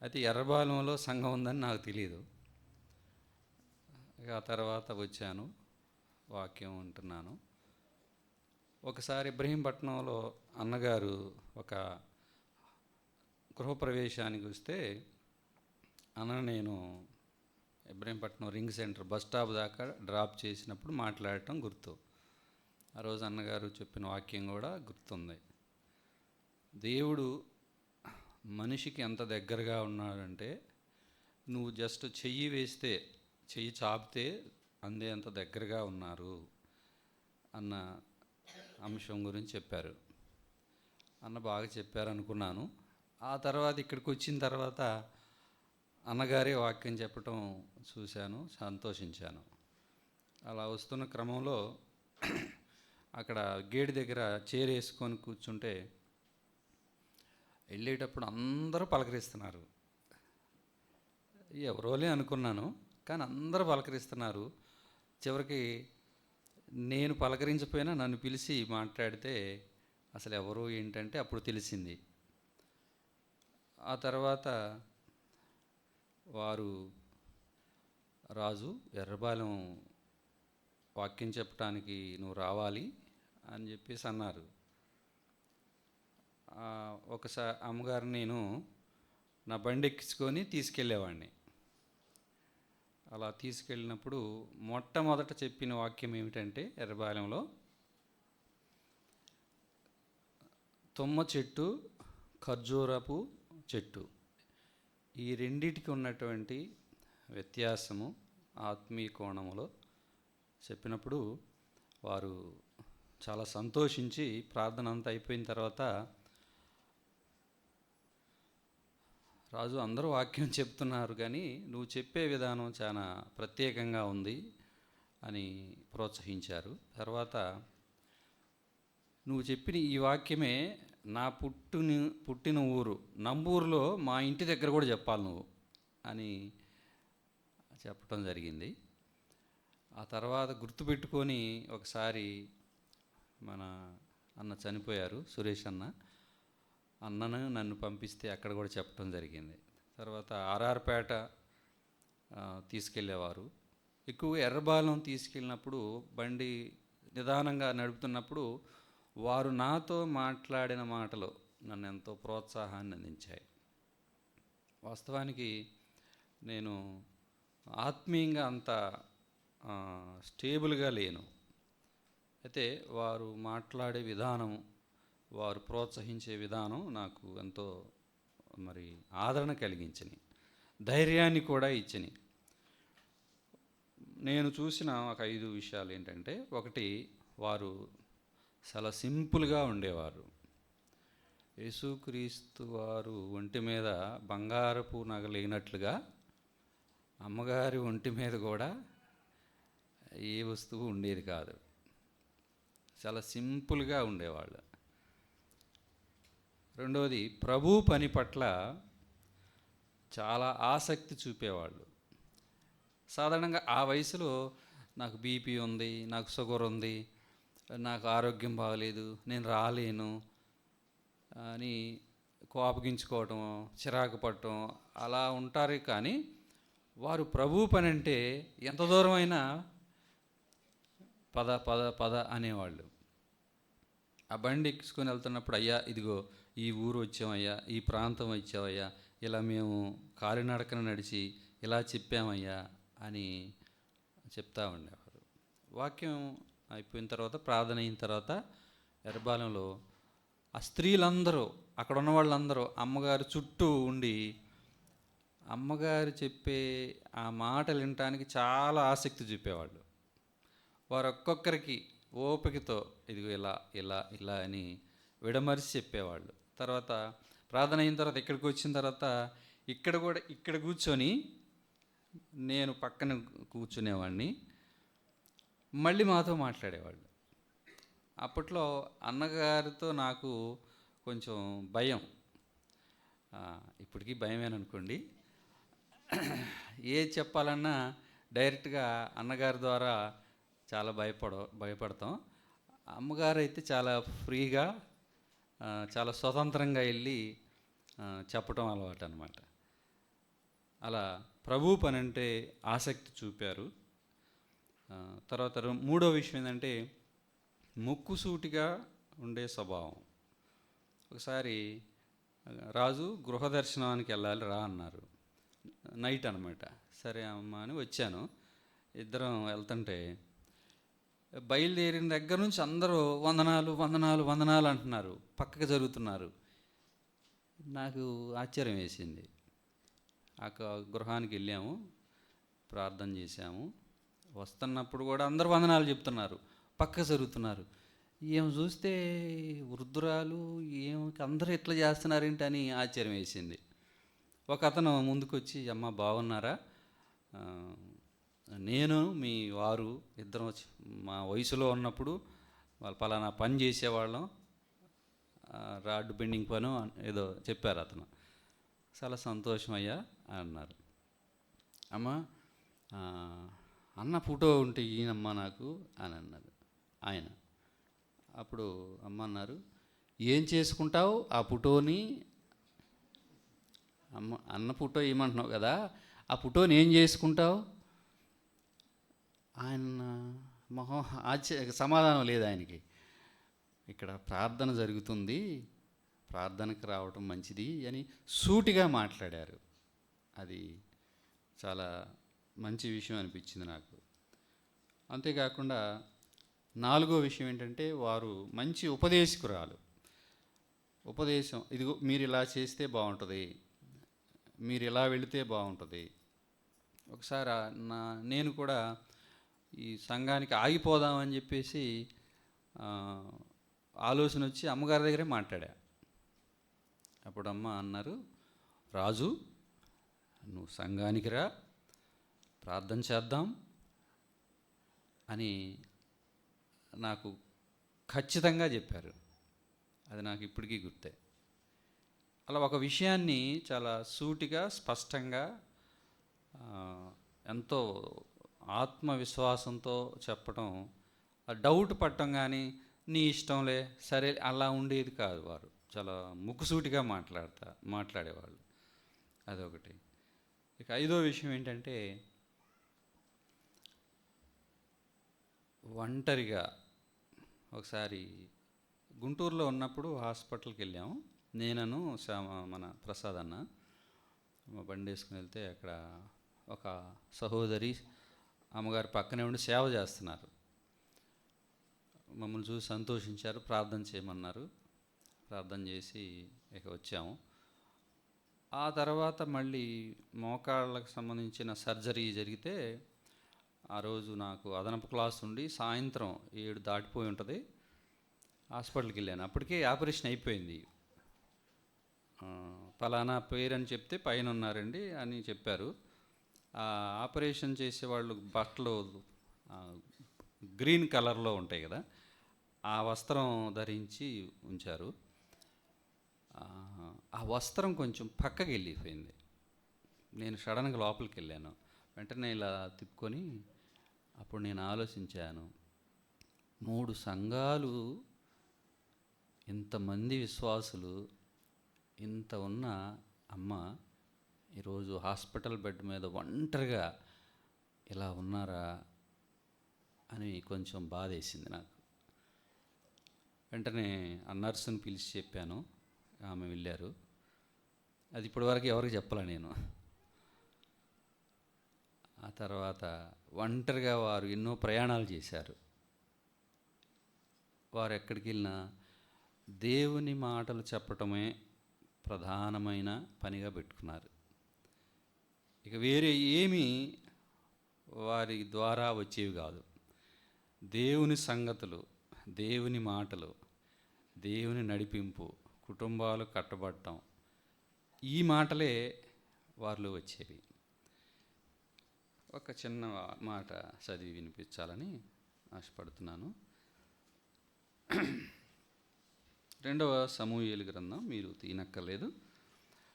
అయితే ఎర్రబాలెంలో సంఘం ఉందని నాకు తెలియదు. ఇక ఆ తర్వాత వచ్చాను, వాక్యం ఉంటున్నాను. ఒకసారి ఇబ్రహీంపట్నంలో అన్నగారు ఒక గృహప్రవేశానికి వస్తే నేను Ibrahimpatnam ring centre bus stop దాకా డ్రాప్ చేసినప్పుడు మాట్లాడటం గుర్తు. ఆ రోజు అన్నగారు చెప్పిన వాక్యం కూడా గుర్తుంది. దేవుడు మనిషికి ఎంత దగ్గరగా ఉన్నాడంటే, నువ్వు జస్ట్ చెయ్యి వేస్తే, చెయ్యి చాపితే అందే అంత దగ్గరగా ఉన్నారు అన్న అంశం గురించి చెప్పారు. అన్న బాగా చెప్పారు అనుకున్నాను. ఆ తర్వాత ఇక్కడికి వచ్చిన తర్వాత అన్నగారే వాక్యం చెప్పటం చూశాను, సంతోషించాను. అలా వస్తున్న క్రమంలో అక్కడ గేటు దగ్గర చైర్ వేసుకొని కూర్చుంటే వెళ్ళేటప్పుడు అందరూ పలకరిస్తున్నారు. ఎవరోలే అనుకున్నాను, కానీ అందరూ పలకరిస్తున్నారు. చివరికి నేను పలకరించకపోయినా నన్ను పిలిచి మాట్లాడితే అసలు ఎవరు ఏంటంటే అప్పుడు తెలిసింది. ఆ తర్వాత వారు రాజు ఎర్రబాలెం వాక్యం చెప్పడానికి నువ్వు రావాలి అని చెప్పేసి అన్నారు. ఒకసారి అమ్మగారిని నేను నా బండి ఎక్కించుకొని తీసుకెళ్ళేవాడిని. అలా తీసుకెళ్ళినప్పుడు మొట్టమొదట చెప్పిన వాక్యం ఏమిటంటే, ఎర్రబాలెంలో తుమ్మ చెట్టు, ఖర్జూరపు చెట్టు, ఈ రెండిటికి ఉన్నటువంటి వ్యత్యాసము ఆత్మీయ కోణములో చెప్పినప్పుడు వారు చాలా సంతోషించి ప్రార్థన అంతా అయిపోయిన తర్వాత, రాజు అందరూ వాక్యం చెప్తున్నారు కానీ నువ్వు చెప్పే విధానం చాలా ప్రత్యేకంగా ఉంది అని ప్రోత్సహించారు. తర్వాత నువ్వు చెప్పిన ఈ వాక్యమే నా పుట్టిన ఊరు నంబూరులో మా ఇంటి దగ్గర కూడా చెప్పాలి నువ్వు అని చెప్పడం జరిగింది. ఆ తర్వాత గుర్తుపెట్టుకొని ఒకసారి మన అన్న చనిపోయారు, సురేష్ అన్నను నన్ను పంపిస్తే అక్కడ కూడా చెప్పడం జరిగింది. తర్వాత ఆర్ఆర్పేట తీసుకెళ్ళేవారు. ఎక్కువగా ఎర్రబాలెం తీసుకెళ్ళినప్పుడు బండి నిదానంగా నడుపుతున్నప్పుడు వారు నాతో మాట్లాడిన మాటలు నన్ను ఎంతో ప్రోత్సాహాన్ని అందించాయి. వాస్తవానికి నేను ఆత్మీయంగా అంత స్టేబుల్గా లేను. అయితే వారు మాట్లాడే విధానం, వారు ప్రోత్సహించే విధానం నాకు ఎంతో ఆదరణ కలిగించినాయి, ధైర్యాన్ని కూడా ఇచ్చినాయి. నేను చూసిన ఒక 5 విషయాలు ఏంటంటే, ఒకటి, వారు చాలా సింపుల్గా ఉండేవారు. యేసుక్రీస్తు వారు ఒంటి మీద బంగారపు నగ లేనట్లుగా అమ్మగారి ఒంటి మీద కూడా ఏ వస్తువు ఉండేది కాదు. చాలా సింపుల్గా ఉండేవాళ్ళు. రెండవది, ప్రభు పని పట్ల చాలా ఆసక్తి చూపేవాళ్ళు. సాధారణంగా ఆ వయసులో నాకు బీపీ ఉంది, నాకు షుగర్ ఉంది, నాకు ఆరోగ్యం బాగలేదు, నేను రాలేను అని కోపగించుకోవటం, చిరాకు పడటం అలా ఉంటారు. కానీ వారు ప్రభు పని అంటే ఎంత దూరమైనా పద పద పద అనేవాళ్ళు. ఆ బండి ఎక్కించుకొని వెళ్తున్నప్పుడు, అయ్యా ఇదిగో ఈ ఊరు వచ్చామయ్యా, ఈ ప్రాంతం వచ్చామయ్యా, ఇలా మేము కాలినడకన నడిచి ఇలా చెప్పామయ్యా అని చెప్తా ఉండేవారు. వాక్యం అయిపోయిన తర్వాత, ప్రార్థన అయిన తర్వాత ఎర్రబాలెంలో ఆ స్త్రీలందరూ, అక్కడ ఉన్న వాళ్ళందరూ అమ్మగారు చుట్టూ ఉండి అమ్మగారు చెప్పే ఆ మాటలు వినటానికి చాలా ఆసక్తి చూపేవాళ్ళు. వారు ఒక్కొక్కరికి ఓపికతో ఇదిగో ఇలా ఇలా ఇలా అని విడమరిచి చెప్పేవాళ్ళు. తర్వాత ప్రార్థన అయిన తర్వాత ఇక్కడికి వచ్చిన తర్వాత ఇక్కడ కూర్చొని నేను పక్కన కూర్చునేవాడిని, మళ్ళీ మాతో మాట్లాడేవాళ్ళు. అప్పట్లో అన్నగారితో నాకు కొంచెం భయం, ఇప్పటికీ భయమేననుకోండి. ఏది చెప్పాలన్నా డైరెక్ట్గా అన్నగారి ద్వారా చాలా భయపడతాం. అమ్మగారు అయితే చాలా ఫ్రీగా చాలా స్వతంత్రంగా వెళ్ళి చెప్పటం అలవాటు అనమాట. అలా ప్రభు పని అంటే ఆసక్తి చూపారు. తర్వాత మూడో విషయం ఏంటంటే ముక్కుసూటిగా ఉండే స్వభావం. ఒకసారి రాజు గృహ దర్శనానికి వెళ్ళాలి రా అన్నారు. నైట్ అనమాట. సరే అమ్మ అని వచ్చాను. ఇద్దరం వెళ్తుంటే బయలుదేరిన దగ్గర నుంచి అందరూ వందనాలు వందనాలు వందనాలు అంటున్నారు, పక్కకి జరుగుతున్నారు. నాకు ఆశ్చర్యం వేసింది. ఆ గృహానికి వెళ్ళాము, ప్రార్థన చేశాము. వస్తున్నప్పుడు కూడా అందరూ వందనాలు చెప్తున్నారు, పక్కకు జరుగుతున్నారు. ఏం చూస్తే వృద్ధురాలు ఏం అందరూ ఇట్లా చేస్తున్నారేంటి అని ఆశ్చర్యం వేసింది. ఒక అతను ముందుకొచ్చి, అమ్మ బాగున్నారా, నేను మీ వారు ఇద్దరం మా వయసులో ఉన్నప్పుడు వాళ్ళు పలానా పని చేసేవాళ్ళం, రాడ్ బెండింగ్ పను ఏదో చెప్పారు అతను. చాలా సంతోషం అయ్యా అన్నారు. అమ్మ అన్న ఫోటో ఉంటే ఈయనమ్మ నాకు అని అన్నారు ఆయన. అప్పుడు అమ్మ అన్నారు, ఏం చేసుకుంటావు ఆ ఫోటోని? అన్న ఫోటో ఏమంటున్నావు కదా, ఆ ఫోటోని ఏం చేసుకుంటావు? ఆయన మొహం సమాధానం లేదు ఆయనకి. ఇక్కడ ప్రార్థన జరుగుతుంది, ప్రార్థనకు రావటం మంచిది అని సూటిగా మాట్లాడారు. అది చాలా మంచి విషయం అనిపించింది నాకు. అంతేకాకుండా నాలుగో విషయం ఏంటంటే వారు మంచి ఉపదేశకురాలు. ఉపదేశం, ఇదిగో మీరు ఇలా చేస్తే బాగుంటుంది, మీరు ఇలా వెళితే బాగుంటుంది. ఒకసారి నేను కూడా ఈ సంఘానికి ఆగిపోదామని చెప్పేసి ఆలోచన వచ్చి అమ్మగారి దగ్గరే మాట్లాడా. అప్పుడు అమ్మ అన్నారు, రాజు నువ్వు సంఘానికి రా, ప్రార్థన చేద్దాం అని నాకు ఖచ్చితంగా చెప్పారు. అది నాకు ఇప్పటికీ గుర్తే. అలా ఒక విషయాన్ని చాలా సూటిగా స్పష్టంగా ఎంతో ఆత్మవిశ్వాసంతో చెప్పడం, డౌట్ పట్టడం కానీ నీ ఇష్టంలే సరే అలా ఉండేది కాదు. వారు చాలా ముక్కుసూటిగా మాట్లాడేవాళ్ళు. అదొకటి. ఇక ఐదో విషయం ఏంటంటే ఒంటరిగా ఒకసారి గుంటూరులో ఉన్నప్పుడు హాస్పిటల్కి వెళ్ళాము. నేనను మన ప్రసాద్ అన్న మా బండి వేసుకుని వెళ్తే అక్కడ ఒక సహోదరి అమ్మగారి పక్కనే ఉండి సేవ చేస్తున్నారు. మమ్మల్ని చూసి సంతోషించారు, ప్రార్థన చేయమన్నారు. ప్రార్థన చేసి ఇక వచ్చాము. ఆ తర్వాత మళ్ళీ మోకాళ్ళకు సంబంధించిన సర్జరీ జరిగితే ఆ రోజు నాకు అదనపు క్లాస్ ఉండి సాయంత్రం 7 దాటిపోయి ఉంటుంది. హాస్పిటల్కి వెళ్ళాను. అప్పటికే ఆపరేషన్ అయిపోయింది. పలానా పేరు అని చెప్తే పైన ఉన్నారండి అని చెప్పారు. ఆపరేషన్ చేసేవాళ్ళు బట్టలు గ్రీన్ కలర్లో ఉంటాయి కదా, ఆ వస్త్రం ధరించి ఉంచారు. ఆ వస్త్రం కొంచెం పక్కకి వెళ్ళిపోయింది. నేను సడన్గా లోపలికి వెళ్ళాను. వెంటనే ఇలా తిప్పుకొని అప్పుడు నేను ఆలోచించాను, 3 సంఘాలు, ఇంతమంది విశ్వాసులు, ఇంత ఉన్న అమ్మ ఈరోజు హాస్పిటల్ బెడ్ మీద ఒంటరిగా ఇలా ఉన్నారా అని కొంచెం బాధేసింది నాకు. వెంటనే ఆ నర్సుని పిలిచి చెప్పాను. ఆమె వెళ్ళారు. అది ఇప్పటివరకు ఎవరికి చెప్పలే నేను. ఆ తర్వాత ఒంటరిగా వారు ఎన్నో ప్రయాణాలు చేశారు. వారు ఎక్కడికి వెళ్ళినా దేవుని మాటలు చెప్పటమే ప్రధానమైన పనిగా పెట్టుకున్నారు. ఇక వేరే ఏమీ వారి ద్వారా వచ్చేవి కాదు. దేవుని సంగతులు, దేవుని మాటలు, దేవుని నడిపింపు, కుటుంబాలు కట్టబడటం, ఈ మాటలే వారిలో వచ్చేవి. ఒక చిన్న మాట చదివి వినిపించాలని ఆశపడుతున్నాను. 2వ సమూయేలు గ్రంథం, మీరు తీనక్కర్లేదు,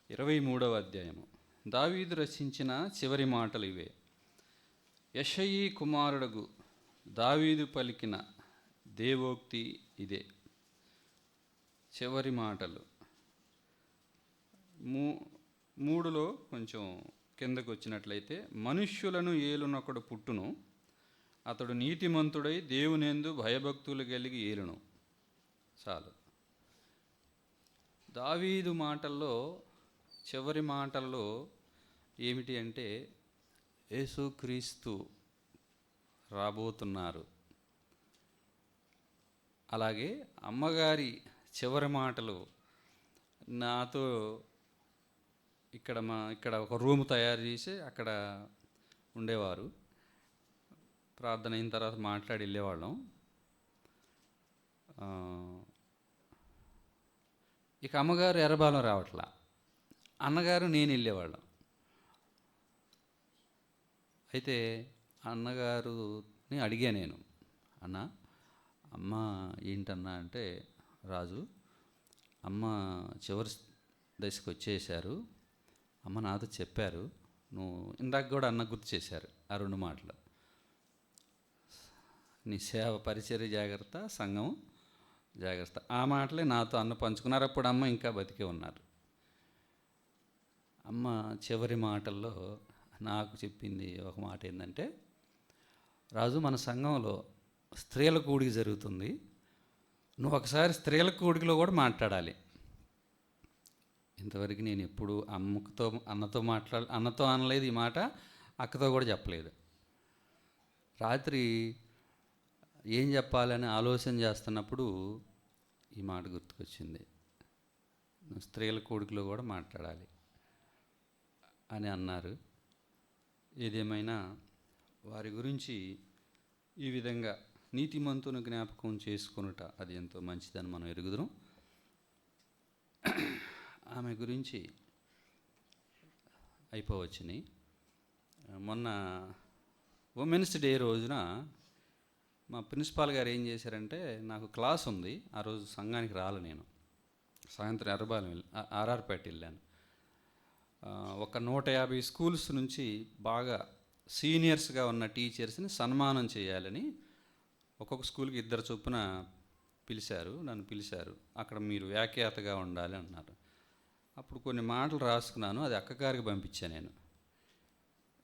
23వ అధ్యాయము. దావీదు రచించిన చివరి మాటలు ఇవే. యెషయి కుమారుడగు దావీదు పలికిన దేవోక్తి ఇదే. చివరి మాటలు 3లో కొంచెం కిందకు వచ్చినట్లయితే, మనుష్యులను ఏలునొకడు పుట్టును, అతడు నీతిమంతుడై దేవునియందు భయభక్తులు కలిగి ఏలును. చాలు. దావీదు మాటల్లో చివరి మాటల్లో ఏమిటి అంటే, యేసుక్రీస్తు రాబోతున్నారు. అలాగే అమ్మగారి చివరి మాటలు, నాతో ఇక్కడ ఒక రూమ్ తయారు చేసి అక్కడ ఉండేవారు. ప్రార్థన అయిన తర్వాత మాట్లాడి వెళ్ళేవాళ్ళం. ఇక అమ్మగారు ఎర్రబాలెం రావట్లా, అన్నగారు నేను వెళ్ళేవాళ్ళం. అయితే అన్నగారుని అడిగా నేను, అన్న అమ్మ ఏంటన్నా అంటే, రాజు అమ్మ చివరి దశకు వచ్చేసారు, అమ్మ నాతో చెప్పారు, నువ్వు ఇందాక కూడా అన్న గుర్తు చేశారు ఆ 2 మాటలు, నీ సేవ పరిచర్య జాగ్రత్త, సంఘం జాగ్రత్త. ఆ మాటలే నాతో అన్న పంచుకున్నారు. అప్పుడు అమ్మ ఇంకా బతికే ఉన్నారు. అమ్మ చివరి మాటల్లో నాకు చెప్పింది ఒక మాట ఏంటంటే, రాజు మన సంఘంలో స్త్రీల కూడిక జరుగుతుంది, నువ్వు ఒకసారి స్త్రీల కూడికలో కూడా మాట్లాడాలి. ఇంతవరకు నేను ఎప్పుడు అన్నతో అనలేదు ఈ మాట, అక్కతో కూడా చెప్పలేదు. రాత్రి ఏం చెప్పాలని ఆలోచన చేస్తున్నప్పుడు ఈ మాట గుర్తుకొచ్చింది, నువ్వు స్త్రీల కూడికలో కూడా మాట్లాడాలి అని అన్నారు. ఏదేమైనా వారి గురించి ఈ విధంగా నీతిమంతుని జ్ఞాపకం చేసుకొనుట అది ఎంతో మంచిదని మనం ఎరుగుదురం. ఆమె గురించి అయిపోవచ్చుని. మొన్న ఉమెన్స్ డే రోజున మా ప్రిన్సిపాల్ గారు ఏం చేశారంటే, నాకు క్లాస్ ఉంది ఆ రోజు, సంఘానికి రాలే నేను. సాయంత్రం ఎర్రబాలెం ఆర్ఆర్పేట వెళ్ళాను. ఒక 150 స్కూల్స్ నుంచి బాగా సీనియర్స్గా ఉన్న టీచర్స్ని సన్మానం చేయాలని ఒక్కొక్క స్కూల్కి 2 చొప్పున నన్ను పిలిచారు. అక్కడ మీరు వ్యాఖ్యాతగా ఉండాలి అన్నారు. అప్పుడు కొన్ని మాటలు రాసుకున్నాను, అది అక్కగారికి పంపించాను. నేను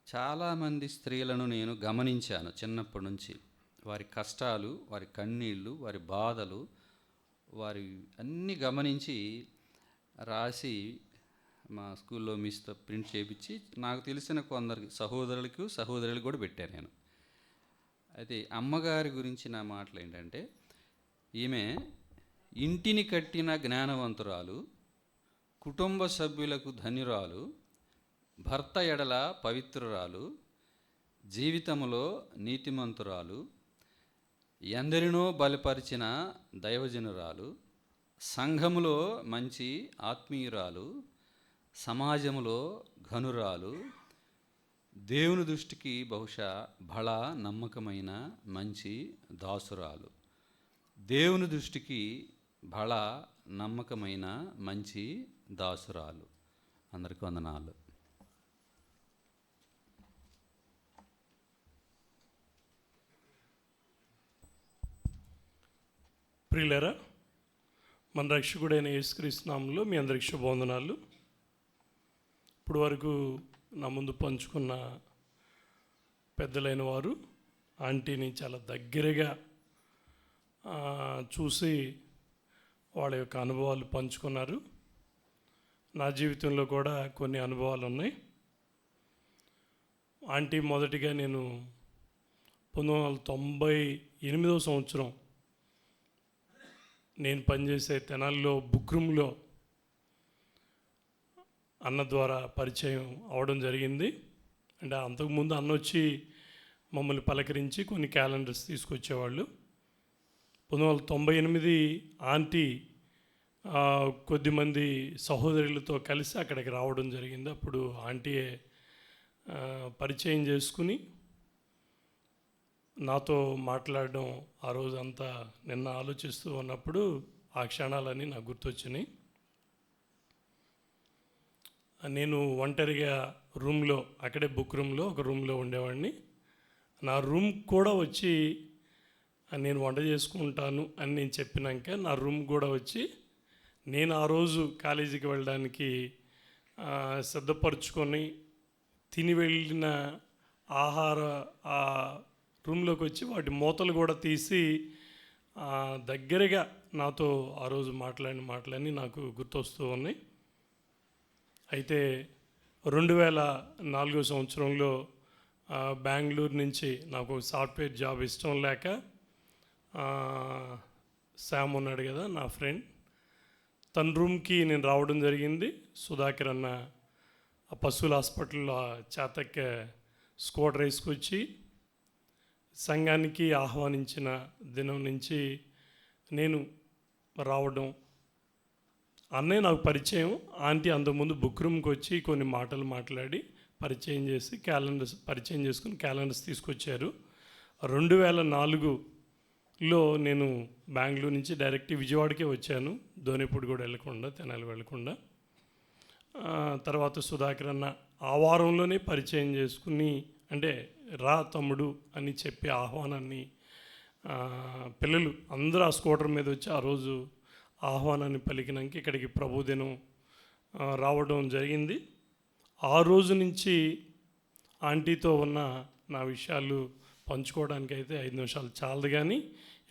చాలామంది స్త్రీలను నేను గమనించాను చిన్నప్పటి నుంచి. వారి కష్టాలు, వారి కన్నీళ్ళు, వారి బాధలు, వారి అన్నీ గమనించి రాసి మా స్కూల్లో మిస్తో ప్రింట్ చేయించి నాకు తెలిసిన కొందరికి సహోదరులకు కూడా పెట్టాను నేను. అయితే అమ్మగారి గురించి నా మాటలు ఏంటంటే, ఈమె ఇంటిని కట్టిన జ్ఞానవంతురాలు, కుటుంబ సభ్యులకు ధన్యురాలు, భర్త ఎడల పవిత్రురాలు, జీవితంలో నీతిమంతురాలు, ఎందరినో బలపరిచిన దైవజనురాలు, సంఘములో మంచి ఆత్మీయురాలు, సమాజంలో ఘనురాలు, దేవుని దృష్టికి బహుశా బహళ నమ్మకమైన మంచి దాసురాలు. దేవుని దృష్టికి బహళ నమ్మకమైన మంచి దాసురాలు. అందరికీ వందనాలు. ప్రియులారా, మన రక్షకుడైన యేసుక్రీస్తు నామములో మీ అందరికి శుభవందనాలు. ఇప్పుడు వరకు నా ముందు పంచుకున్న పెద్దలైన వారు ఆంటీని చాలా దగ్గరగా చూసి వాళ్ళ యొక్క అనుభవాలు పంచుకున్నారు. నా జీవితంలో కూడా కొన్ని అనుభవాలు ఉన్నాయి. ఆంటీ మొదటిగా నేను 1998వ సంవత్సరం నేను పనిచేసే తెనాలిలో బుక్ రూమ్లో అన్న ద్వారా పరిచయం అవడం జరిగింది. అంటే అంతకుముందు అన్న వచ్చి మమ్మల్ని పలకరించి కొన్ని క్యాలెండర్స్ తీసుకొచ్చేవాళ్ళు. 1998 ఆంటీ కొద్దిమంది సహోదరులతో కలిసి అక్కడికి రావడం జరిగింది. అప్పుడు ఆంటీయే పరిచయం చేసుకుని నాతో మాట్లాడడం ఆ రోజంతా నిన్న ఆలోచిస్తూ ఉన్నప్పుడు ఆ క్షణాలన్నీ నాకు గుర్తొచ్చినాయి. నేను ఒంటరిగా రూమ్లో, అక్కడే బుక్ రూమ్లో ఒక రూమ్లో ఉండేవాడిని. నా రూమ్ కూడా వచ్చి నేను వంట చేసుకుంటాను అని నేను చెప్పినాక నా రూమ్ కూడా వచ్చి నేను ఆ రోజు కాలేజీకి వెళ్ళడానికి సిద్ధపరచుకొని తిని వెళ్ళిన ఆహార ఆ రూమ్లోకి వచ్చి వాటి మూతలు కూడా తీసి దగ్గరగా నాతో ఆ రోజు మాట్లాడిన మాటలన్నీ నాకు గుర్తొస్తూ ఉన్నాయి. అయితే 2004 సంవత్సరంలో బెంగళూరు నుంచి నాకు సాఫ్ట్వేర్ జాబ్ ఇష్టం లేక శామ్ ఉన్నాడు కదా నా ఫ్రెండ్, తన రూమ్కి నేను రావడం జరిగింది. సుధాకర్ అన్న ఆ పశువుల హాస్పిటల్లో చేతక్క స్కూటర్ వేసుకొచ్చి సంఘానికి ఆహ్వానించిన దినం నుంచి నేను రావడం, అన్నయ్య నాకు పరిచయం. ఆంటీ అంతకుముందు బుక్ రూమ్కి వచ్చి కొన్ని మాటలు మాట్లాడి పరిచయం చేసి పరిచయం చేసుకుని క్యాలెండర్స్ తీసుకొచ్చారు. 2004లో నేను బెంగళూరు నుంచి డైరెక్ట్ విజయవాడకే వచ్చాను, ధోనిపూడి కూడా వెళ్ళకుండా, తెనాలి వెళ్ళకుండా. తర్వాత సుధాకర్ అన్న ఆ వారంలోనే పరిచయం చేసుకుని, అంటే రా తమ్ముడు అని చెప్పి ఆహ్వానాన్ని పిల్లలు అందరూ ఆ స్కూటర్ మీద వచ్చి ఆ రోజు ఆహ్వానాన్ని పలికినాక ఇక్కడికి ప్రభుదినం రావడం జరిగింది. ఆ రోజు నుంచి ఆంటీతో ఉన్న నా విషయాలు పంచుకోవడానికి అయితే 5 నిమిషాలు చాలదు, కానీ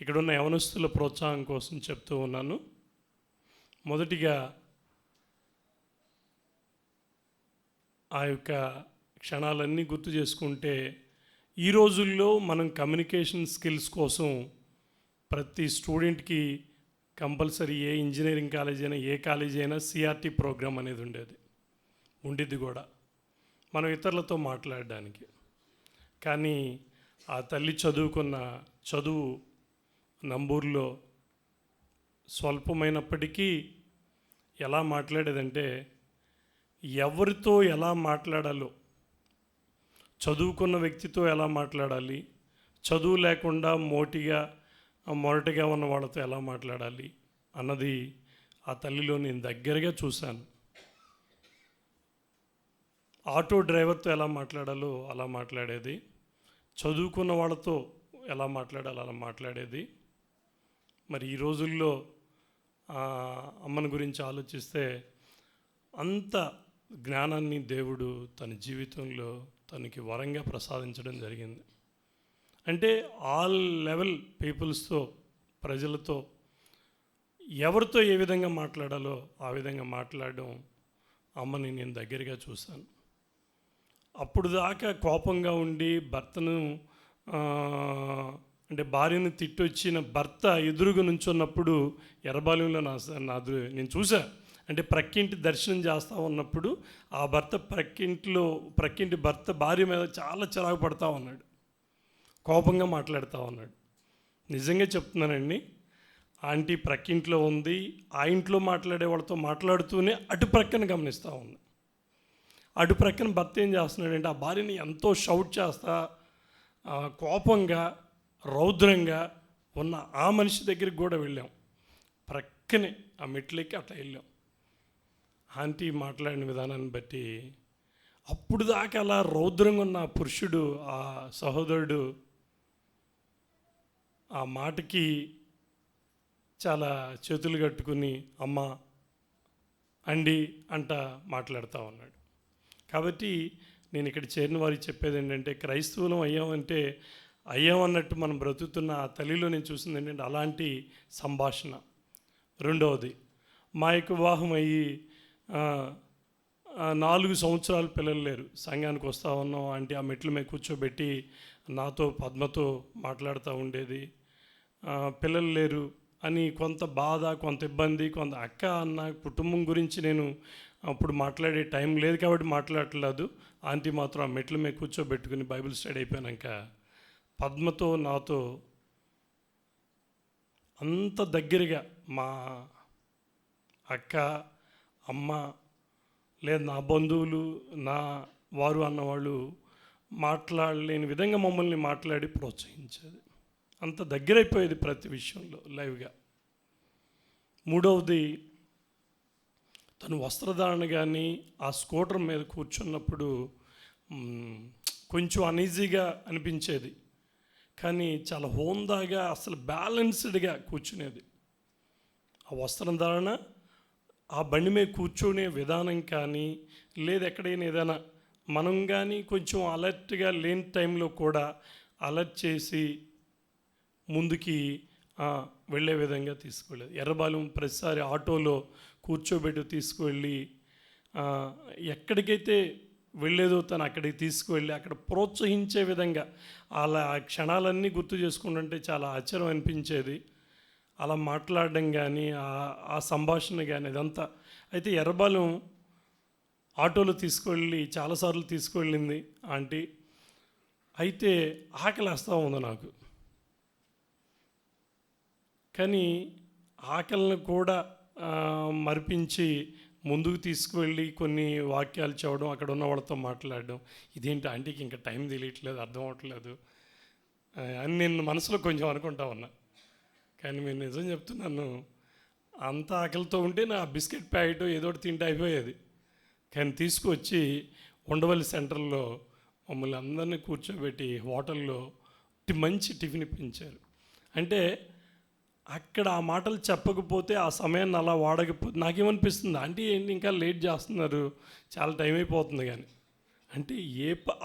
ఇక్కడ ఉన్న యవనస్తుల ప్రోత్సాహం కోసం చెప్తూ ఉన్నాను. మొదటిగా ఆ యొక్క క్షణాలన్నీ గుర్తు చేసుకుంటే, ఈ రోజుల్లో మనం కమ్యూనికేషన్ స్కిల్స్ కోసం ప్రతి స్టూడెంట్కి కంపల్సరీ ఏ ఇంజనీరింగ్ కాలేజ్ అయినా ఏ కాలేజీ అయినా సిఆర్టీ ప్రోగ్రామ్ అనేది ఉండిద్ది కూడా మనం ఇతరులతో మాట్లాడడానికి. కానీ ఆ తల్లి చదువుకున్న చదువు నంబూరులో స్వల్పమైనప్పటికీ ఎలా మాట్లాడేదంటే, ఎవరితో ఎలా మాట్లాడాలో, చదువుకున్న వ్యక్తితో ఎలా మాట్లాడాలి, చదువు లేకుండా మొరటిగా ఉన్న వాళ్ళతో ఎలా మాట్లాడాలి అన్నది ఆ తల్లిలో నేను దగ్గరగా చూశాను. ఆటో డ్రైవర్తో ఎలా మాట్లాడాలో అలా మాట్లాడేది, చదువుకున్న వాళ్ళతో ఎలా మాట్లాడాలో అలా మాట్లాడేది. మరి ఈ రోజుల్లో అమ్మని గురించి ఆలోచిస్తే అంత జ్ఞానాన్ని దేవుడు తన జీవితంలో తనకి వరంగా ప్రసాదించడం జరిగింది. అంటే ఆల్ లెవెల్ పీపుల్స్తో, ప్రజలతో ఎవరితో ఏ విధంగా మాట్లాడాలో ఆ విధంగా మాట్లాడడం అమ్మని నేను దగ్గరగా చూశాను. అప్పుడు దాకా కోపంగా ఉండి భర్తను అంటే భార్యను తిట్టొచ్చిన భర్త ఎదురుగా నుంచున్నప్పుడు ఎర్రబాలెంలో నేను చూసా. అంటే ప్రక్కింటి దర్శనం చేస్తూ ఉన్నప్పుడు ఆ భర్త ప్రక్కింటి భర్త భార్య మీద చాలా చిరాకు పడతా ఉన్నాడు, కోపంగా మాట్లాడుతూ ఉన్నాడు. నిజంగా చెప్తున్నానండి, ఆంటీ ప్రక్కింట్లో ఉంది, ఆ ఇంట్లో మాట్లాడే వాళ్ళతో మాట్లాడుతూనే అటు ప్రక్కన గమనిస్తూ ఉంది. అటు ప్రక్కన భర్త ఏం చేస్తున్నాడంటే ఆ భార్యని ఎంతో షౌట్ చేస్తా కోపంగా రౌద్రంగా ఉన్న ఆ మనిషి దగ్గరికి కూడా వెళ్ళాం. ప్రక్కనే ఆ మెట్లెక్కి అట్లా వెళ్ళాం. ఆంటీ మాట్లాడిన విధానాన్ని బట్టి అప్పుడు దాకా అలా రౌద్రంగా ఉన్న ఆ పురుషుడు, ఆ సహోదరుడు ఆ మాటకి చాలా చేతులు కట్టుకుని అమ్మ అండి అంట మాట్లాడుతూ ఉన్నాడు. కాబట్టి నేను ఇక్కడ చేరిన వారికి చెప్పేది ఏంటంటే, క్రైస్తవులం అయ్యామన్నట్టు మనం బ్రతుకుతున్న ఆ తల్లిలో నేను చూసింది ఏంటంటే అలాంటి సంభాషణ. రెండవది, మా యొక్క వివాహం అయ్యి 4 సంవత్సరాలు పిల్లలు లేరు. సంఘానికి వస్తూ ఉన్నాం, అంటే ఆ మెట్ల మీద కూర్చోబెట్టి నాతో పద్మతో మాట్లాడుతూ ఉండేది. పిల్లలు లేరు అని కొంత బాధ, కొంత ఇబ్బంది, కొంత అక్క అన్న కుటుంబం గురించి నేను అప్పుడు మాట్లాడే టైం లేదు కాబట్టి మాట్లాడట్లేదు. ఆంటీ మాత్రం ఆ మెట్ల మీద కూర్చోబెట్టుకుని బైబిల్ స్టడీ అయిపోయాక పద్మతో నాతో అంత దగ్గరగా మా అక్క, అమ్మ, లేదా నా బంధువులు, నా వారు అన్నవాళ్ళు మాట్లాడలేని విధంగా మమ్మల్ని మాట్లాడి ప్రోత్సహించేది. అంత దగ్గరైపోయేది ప్రతి విషయంలో లైవ్గా. మూడవది, తను వస్త్రధారణ కానీ ఆ స్కూటర్ మీద కూర్చున్నప్పుడు కొంచెం అనీజీగా అనిపించేది. కానీ చాలా హోందాగా అసలు బ్యాలెన్స్డ్గా కూర్చునేది. ఆ వస్త్రం ధారణ, ఆ బండి మీద కూర్చునే విధానం కానీ, లేదా ఎక్కడైనా ఏదైనా మనం కానీ కొంచెం అలర్ట్గా లేని టైంలో కూడా అలర్ట్ చేసి ముందుకి వెళ్ళే విధంగా తీసుకువెళ్ళేది. ఎర్రబాలెం ప్రతిసారి ఆటోలో కూర్చోబెట్టి తీసుకువెళ్ళి ఎక్కడికైతే వెళ్ళేదో తను అక్కడికి తీసుకువెళ్ళి అక్కడ ప్రోత్సహించే విధంగా అలా ఆ క్షణాలన్నీ గుర్తు చేసుకుంటుంటే చాలా ఆశ్చర్యం అనిపించేది. అలా మాట్లాడడం కానీ ఆ సంభాషణ కానీ ఇదంతా. అయితే ఎర్రబాలెం ఆటోలో తీసుకువెళ్ళి చాలాసార్లు తీసుకువెళ్ళింది ఆంటీ. అయితే ఆకలేస్తూ ఉంది నాకు. కానీ ఆకలిని కూడా మరిపించి ముందుకు తీసుకువెళ్ళి కొన్ని వాక్యాలు చెప్పడం, అక్కడ ఉన్న వాళ్ళతో మాట్లాడడం. ఇదేంటి ఆంటీకి ఇంకా టైం తెలియట్లేదు, అర్థం అవ్వట్లేదు అని నేను మనసులో కొంచెం అనుకుంటా ఉన్నా. కానీ నేను నిజం చెప్తున్నాను, అంత ఆకలితో ఉంటే నా బిస్కెట్ ప్యాకెట్ ఏదో ఒకటి తింటే అయిపోయేది. కానీ తీసుకొచ్చి ఉండవల్లి సెంటర్లో మమ్మల్ని అందరినీ కూర్చోబెట్టి హోటల్లో మంచి టిఫిన్ ఇప్పించారు. అంటే అక్కడ ఆ మాటలు చెప్పకపోతే, ఆ సమయాన్ని అలా వాడకపోతే నాకేమనిపిస్తుంది, అంటే ఏంటి ఇంకా లేట్ చేస్తున్నారు, చాలా టైం అయిపోతుంది. కానీ అంటే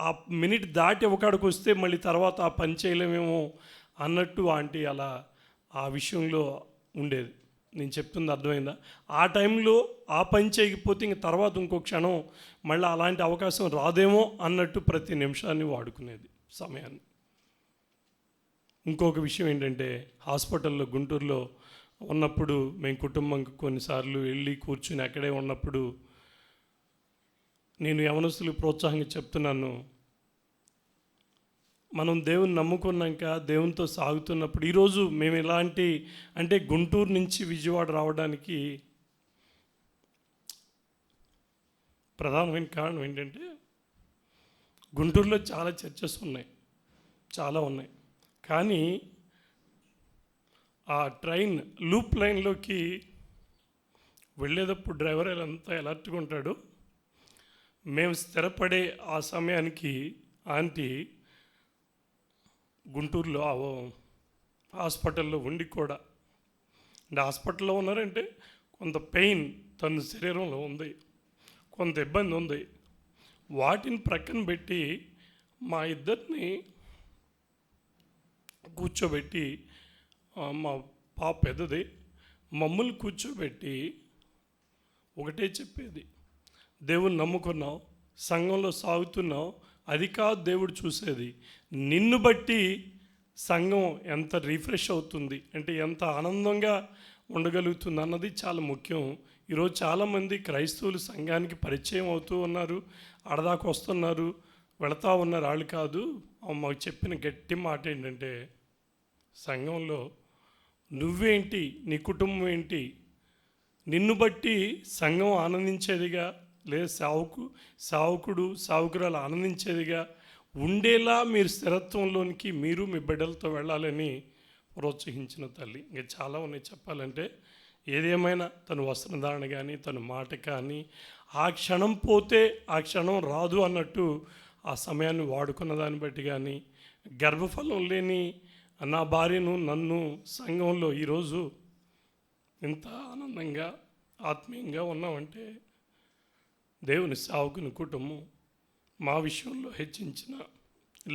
ఆ మినిట్ దాటి ఒకడికి వస్తే మళ్ళీ తర్వాత ఆ పని చేయలేమేమో అన్నట్టు ఆంటీ అలా ఆ విషయంలో ఉండేది. నేను చెప్తుంది అర్థమైందా? ఆ టైంలో ఆ పని చేయకపోతే ఇంక తర్వాత ఇంకో క్షణం మళ్ళీ అలాంటి అవకాశం రాదేమో అన్నట్టు ప్రతి నిమిషాన్ని వాడుకునేది సమయాన్ని. ఇంకొక విషయం ఏంటంటే, హాస్పిటల్లో గుంటూరులో ఉన్నప్పుడు మేము కుటుంబంకి కొన్నిసార్లు వెళ్ళి కూర్చుని అక్కడే ఉన్నప్పుడు నేను యవనస్తులకు ప్రోత్సాహంగా చెప్తున్నాను, మనం దేవుని నమ్ముకున్నాక దేవునితో సాగుతున్నప్పుడు ఈరోజు మేము ఎలాంటి అంటే గుంటూరు నుంచి విజయవాడ రావడానికి ప్రధానమైన కారణం ఏంటంటే, గుంటూరులో చాలా చర్చెస్ ఉన్నాయి, చాలా ఉన్నాయి. కానీ ఆ ట్రైన్ లూప్ లైన్లోకి వెళ్ళేటప్పుడు డ్రైవర్ ఎంత అలర్ట్గా ఉంటాడు. మేము స్థిరపడే ఆ సమయానికి ఆంటీ గుంటూరులో హాస్పిటల్లో ఉండి కూడా, అంటే హాస్పిటల్లో ఉన్నారంటే కొంత పెయిన్ తన శరీరంలో ఉంది, కొంత ఇబ్బంది ఉంది. వాటిని ప్రక్కన పెట్టి మా ఇద్దరిని కూర్చోబెట్టి, మా పాప పెద్దది, మమ్మల్ని కూర్చోబెట్టి ఒకటే చెప్పేది, దేవుని నమ్ముకున్నావు, సంఘంలో సాగుతున్నావు, అది కాదు దేవుడు చూసేది, నిన్ను బట్టి సంఘం ఎంత రిఫ్రెష్ అవుతుంది, అంటే ఎంత ఆనందంగా ఉండగలుగుతుంది అన్నది చాలా ముఖ్యం. ఈరోజు చాలామంది క్రైస్తవులు సంఘానికి పరిచయం అవుతూ ఉన్నారు, ఆడదాకా వస్తున్నారు, వెళతా ఉన్నారు. వాళ్ళు కాదు, మాకు చెప్పిన గట్టి మాట ఏంటంటే, సంఘంలో నువ్వేంటి, నీ కుటుంబం ఏంటి, నిన్ను బట్టి సంఘం ఆనందించేదిగా, లేదా సావుకుడు సావుకురాలు ఆనందించేదిగా ఉండేలా మీరు స్థిరత్వంలోనికి మీరు మీ బిడ్డలతో వెళ్ళాలని ప్రోత్సహించిన తల్లి. ఇంకా చాలా ఉన్నాయి చెప్పాలంటే. ఏదేమైనా తను వస్త్రధారణ కానీ, తన మాట కానీ, ఆ క్షణం పోతే ఆ క్షణం రాదు అన్నట్టు ఆ సమయాన్ని వాడుకున్న దాన్ని బట్టి కానీ, గర్భఫలం లేని నా భార్యను నన్ను సంఘంలో ఈరోజు ఇంత ఆనందంగా ఆత్మీయంగా ఉన్నామంటే దేవుని సావుకుని కుటుంబం మా విషయంలో హెచ్చించిన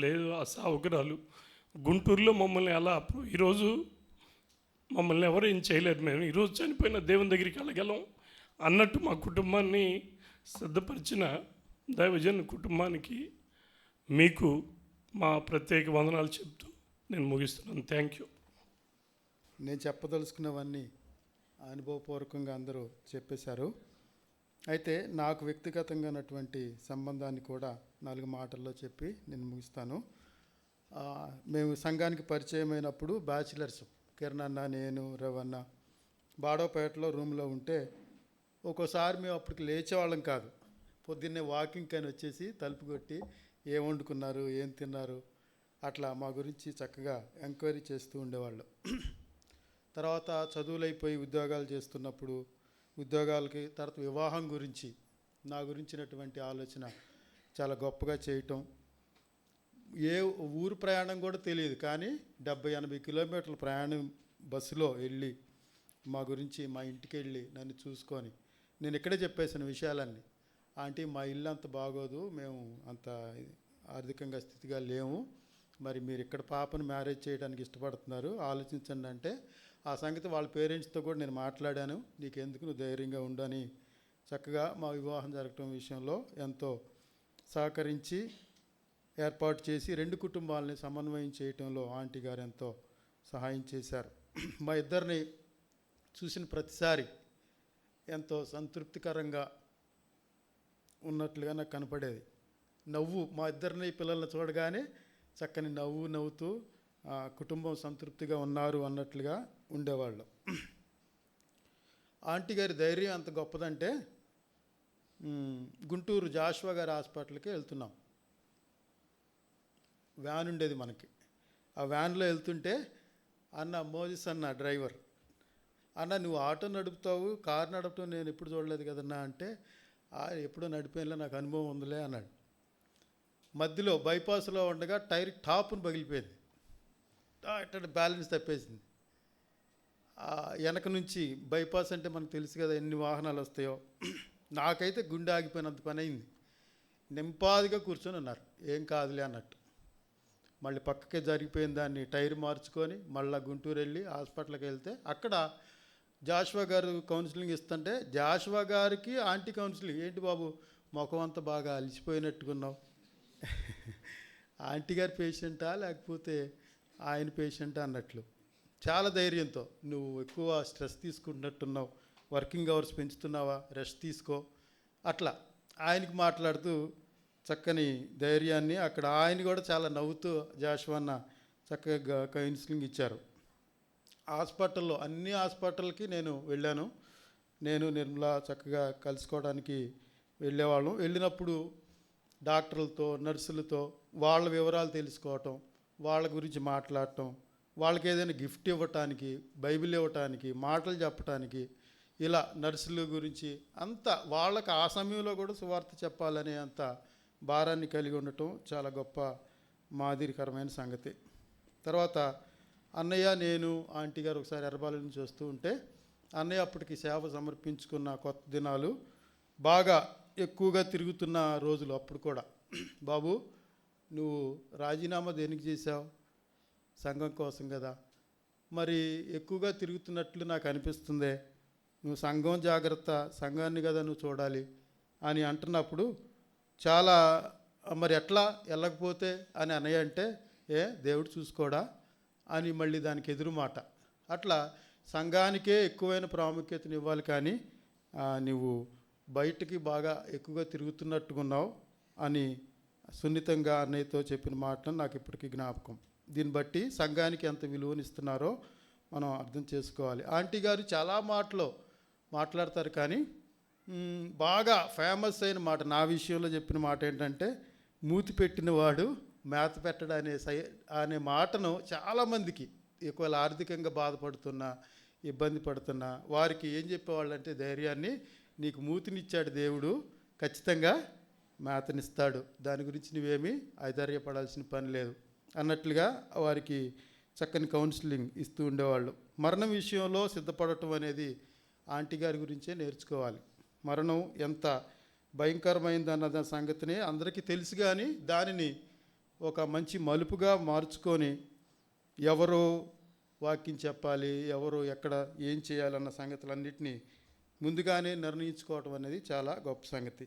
లేదు. ఆ సావుకురాలు గుంటూరులో మమ్మల్ని అలా ఈరోజు మమ్మల్ని ఎవరు ఏం చేయలేరు, మేము ఈరోజు చనిపోయిన దేవుని దగ్గరికి వెళ్ళగలం అన్నట్టు మా కుటుంబాన్ని సిద్ధపరిచిన దైవజన కుటుంబానికి మీకు మా ప్రత్యేక వందనాలు చెప్తూ నేను ముగిస్తున్నాను. Thank you. నేను చెప్పదలుచుకున్నవన్నీ అనుభవపూర్వకంగా అందరూ చెప్పేశారు. అయితే నాకు వ్యక్తిగతంగా ఉన్నటువంటి సంబంధాన్ని కూడా 4 మాటల్లో చెప్పి నేను ముగిస్తాను. మేము సంఘానికి పరిచయమైనప్పుడు బ్యాచిలర్స్, కిరణ్ అన్న, నేను, రవన్న బాడోపేటలో రూమ్లో ఉంటే ఒక్కోసారి మేము అప్పటికి లేచేవాళ్ళం కాదు. పొద్దున్నే వాకింగ్ అని వచ్చేసి తలుపు కొట్టి ఏం వండుకున్నారు, ఏం తిన్నారు, అట్లా మా గురించి చక్కగా ఎంక్వైరీ చేస్తూ ఉండేవాళ్ళు. తర్వాత చదువులైపోయి ఉద్యోగాలు చేస్తున్నప్పుడు ఉద్యోగాలకి తర్వాత వివాహం గురించి నా గురించినటువంటి ఆలోచన చాలా గొప్పగా చేయటం, ఏ ఊరు ప్రయాణం కూడా తెలియదు, కానీ 70-80 కిలోమీటర్ల ప్రయాణం బస్సులో వెళ్ళి మా గురించి మా ఇంటికి వెళ్ళి నన్ను చూసుకొని నేను ఇక్కడే చెప్పేసిన విషయాలన్నీ. ఆంటీ మా ఇల్లు అంత బాగోదు, మేము అంత ఆర్థికంగా స్థితిగా లేము, మరి మీరు ఇక్కడ పాపను మ్యారేజ్ చేయడానికి ఇష్టపడుతున్నారు, ఆలోచించండి అంటే ఆ సంగతి వాళ్ళ పేరెంట్స్తో కూడా నేను మాట్లాడాను. నీకెందుకు, నువ్వు ధైర్యంగా ఉండని చక్కగా మా వివాహం జరగటం విషయంలో ఎంతో సహకరించి ఏర్పాటు చేసి 2 కుటుంబాలని సమన్వయం చేయటంలో ఆంటీ గారు ఎంతో సహాయం చేశారు. మా ఇద్దరిని చూసిన ప్రతిసారి ఎంతో సంతృప్తికరంగా ఉన్నట్లుగా నాకు కనపడేది. నవ్వు, మా ఇద్దరిని పిల్లల్ని చూడగానే చక్కని నవ్వుతూ కుటుంబం సంతృప్తిగా ఉన్నారు అన్నట్లుగా ఉండేవాళ్ళు. ఆంటీ గారి ధైర్యం ఎంత గొప్పదంటే గుంటూరు జాషువా గారి హాస్పిటల్కి వెళ్తున్నాం. వ్యాన్ ఉండేది మనకి. ఆ వ్యాన్లో వెళ్తుంటే అన్న మోజెస్ అన్న డ్రైవర్, అన్న నువ్వు ఆటో నడుపుతావు, కారు నడపటం నేను ఎప్పుడు చూడలేదు కదన్నా అంటే, ఎప్పుడో నడిపేలా నాకు అనుభవం ఉందిలే అన్నాడు. మధ్యలో బైపాస్లో ఉండగా టైర్ టాప్ను పగిలిపోయింది, అట్ట బ్యాలెన్స్ తప్పేసింది. వెనక నుంచి బైపాస్ అంటే మనకు తెలుసు కదా ఎన్ని వాహనాలు వస్తాయో. నాకైతే గుండె ఆగిపోయినంత పని అయింది. నింపాదిగా కూర్చొని ఉన్నారు, ఏం కాదులే అన్నట్టు. మళ్ళీ పక్కకే జరిగిపోయిన దాన్ని టైర్ మార్చుకొని మళ్ళీ గుంటూరు వెళ్ళి హాస్పిటల్కి వెళ్తే అక్కడ జాషువా గారు కౌన్సిలింగ్ ఇస్తుంటే జాషువా గారికి ఆంటీ కౌన్సిలింగ్, ఏంటి బాబు ముఖం అంతా బాగా అలిసిపోయినట్టుకున్నావు, ఆంటీ గారి పేషెంటా లేకపోతే ఆయన పేషెంటా అన్నట్లు. చాలా ధైర్యంతో, నువ్వు ఎక్కువ స్ట్రెస్ తీసుకుంటున్నట్టున్నావు, వర్కింగ్ అవర్స్ పెంచుతున్నావా, రెస్ట్ తీసుకో, అట్లా ఆయనకి మాట్లాడుతూ చక్కని ధైర్యాన్ని అక్కడ ఆయన కూడా చాలా నవ్వుతూ జాషువా అన్న చక్కగా కౌన్సిలింగ్ ఇచ్చారు. హాస్పిటల్లో అన్ని హాస్పిటల్కి నేను వెళ్ళాను. నేను నిర్మల చక్కగా కలుసుకోవడానికి వెళ్ళేవాళ్ళం. వెళ్ళినప్పుడు డాక్టర్లతో నర్సులతో వాళ్ళ వివరాలు తెలుసుకోవటం, వాళ్ళ గురించి మాట్లాడటం, వాళ్ళకి ఏదైనా గిఫ్ట్ ఇవ్వటానికి, బైబిల్ ఇవ్వటానికి, మాటలు చెప్పటానికి, ఇలా నర్సుల గురించి అంతా వాళ్ళకి ఆ సమయంలో కూడా సువార్త చెప్పాలనే అంత భారాన్ని కలిగి ఉండటం చాలా గొప్ప మాదిరికరమైన సంగతి. తర్వాత అన్నయ్య నేను ఆంటీ గారు ఒకసారి ఎర్రబాల నుంచి వస్తూ ఉంటే అన్నయ్య అప్పటికి సేవ సమర్పించుకున్న కొత్త దినాలు, బాగా ఎక్కువగా తిరుగుతున్న రోజులు. అప్పుడు కూడా బాబు నువ్వు రాజీనామా దేనికి చేశావు, సంఘం కోసం కదా, మరి ఎక్కువగా తిరుగుతున్నట్లు నాకు అనిపిస్తుంది, నువ్వు సంఘం జాగ్రత్త, సంఘాన్ని కదా నువ్వు చూడాలి అని అంటున్నప్పుడు చాలా మరి ఎట్లా వెళ్ళకపోతే అని అన్నయ్య అంటే, దేవుడు చూసుకోడా అని మళ్ళీ దానికి ఎదురు మాట. అట్లా సంఘానికే ఎక్కువైన ప్రాముఖ్యతను ఇవ్వాలి, కానీ నువ్వు బయటికి బాగా ఎక్కువగా తిరుగుతున్నట్టుకున్నావు అని సున్నితంగా అన్నయ్యతో చెప్పిన మాటను నాకు ఇప్పటికీ జ్ఞాపకం. దీన్ని బట్టి సంఘానికి ఎంత విలువనిస్తున్నారో మనం అర్థం చేసుకోవాలి. ఆంటీ గారు చాలా మాటలు మాట్లాడతారు, కానీ బాగా ఫేమస్ అయిన మాట నా విషయంలో చెప్పిన మాట ఏంటంటే, మూతి పెట్టినవాడు మేత పెట్టడా అనే మాటను చాలామందికి ఎక్కువ ఆర్థికంగా బాధపడుతున్నా, ఇబ్బంది పడుతున్నా వారికి ఏం చెప్పేవాళ్ళు అంటే, ధైర్యాన్ని, నీకు మూతినిచ్చాడు దేవుడు, ఖచ్చితంగా మేతనిస్తాడు, దాని గురించి నువ్వేమీ ఆశ్చర్యపడాల్సిన పని లేదు అన్నట్లుగా వారికి చక్కని కౌన్సిలింగ్ ఇస్తూ ఉండేవాళ్ళు. మరణం విషయంలో సిద్ధపడటం అనేది ఆంటీ గారి గురించే నేర్చుకోవాలి. మరణం ఎంత భయంకరమైందన్న సంగతిని అందరికీ తెలుసు, కానీ దానిని ఒక మంచి మలుపుగా మార్చుకొని ఎవరు వాక్యం చెప్పాలి, ఎవరు ఎక్కడ ఏం చేయాలన్న సంగతులన్నింటినీ ముందుగానే నిర్ణయించుకోవటం అనేది చాలా గొప్ప సంగతి.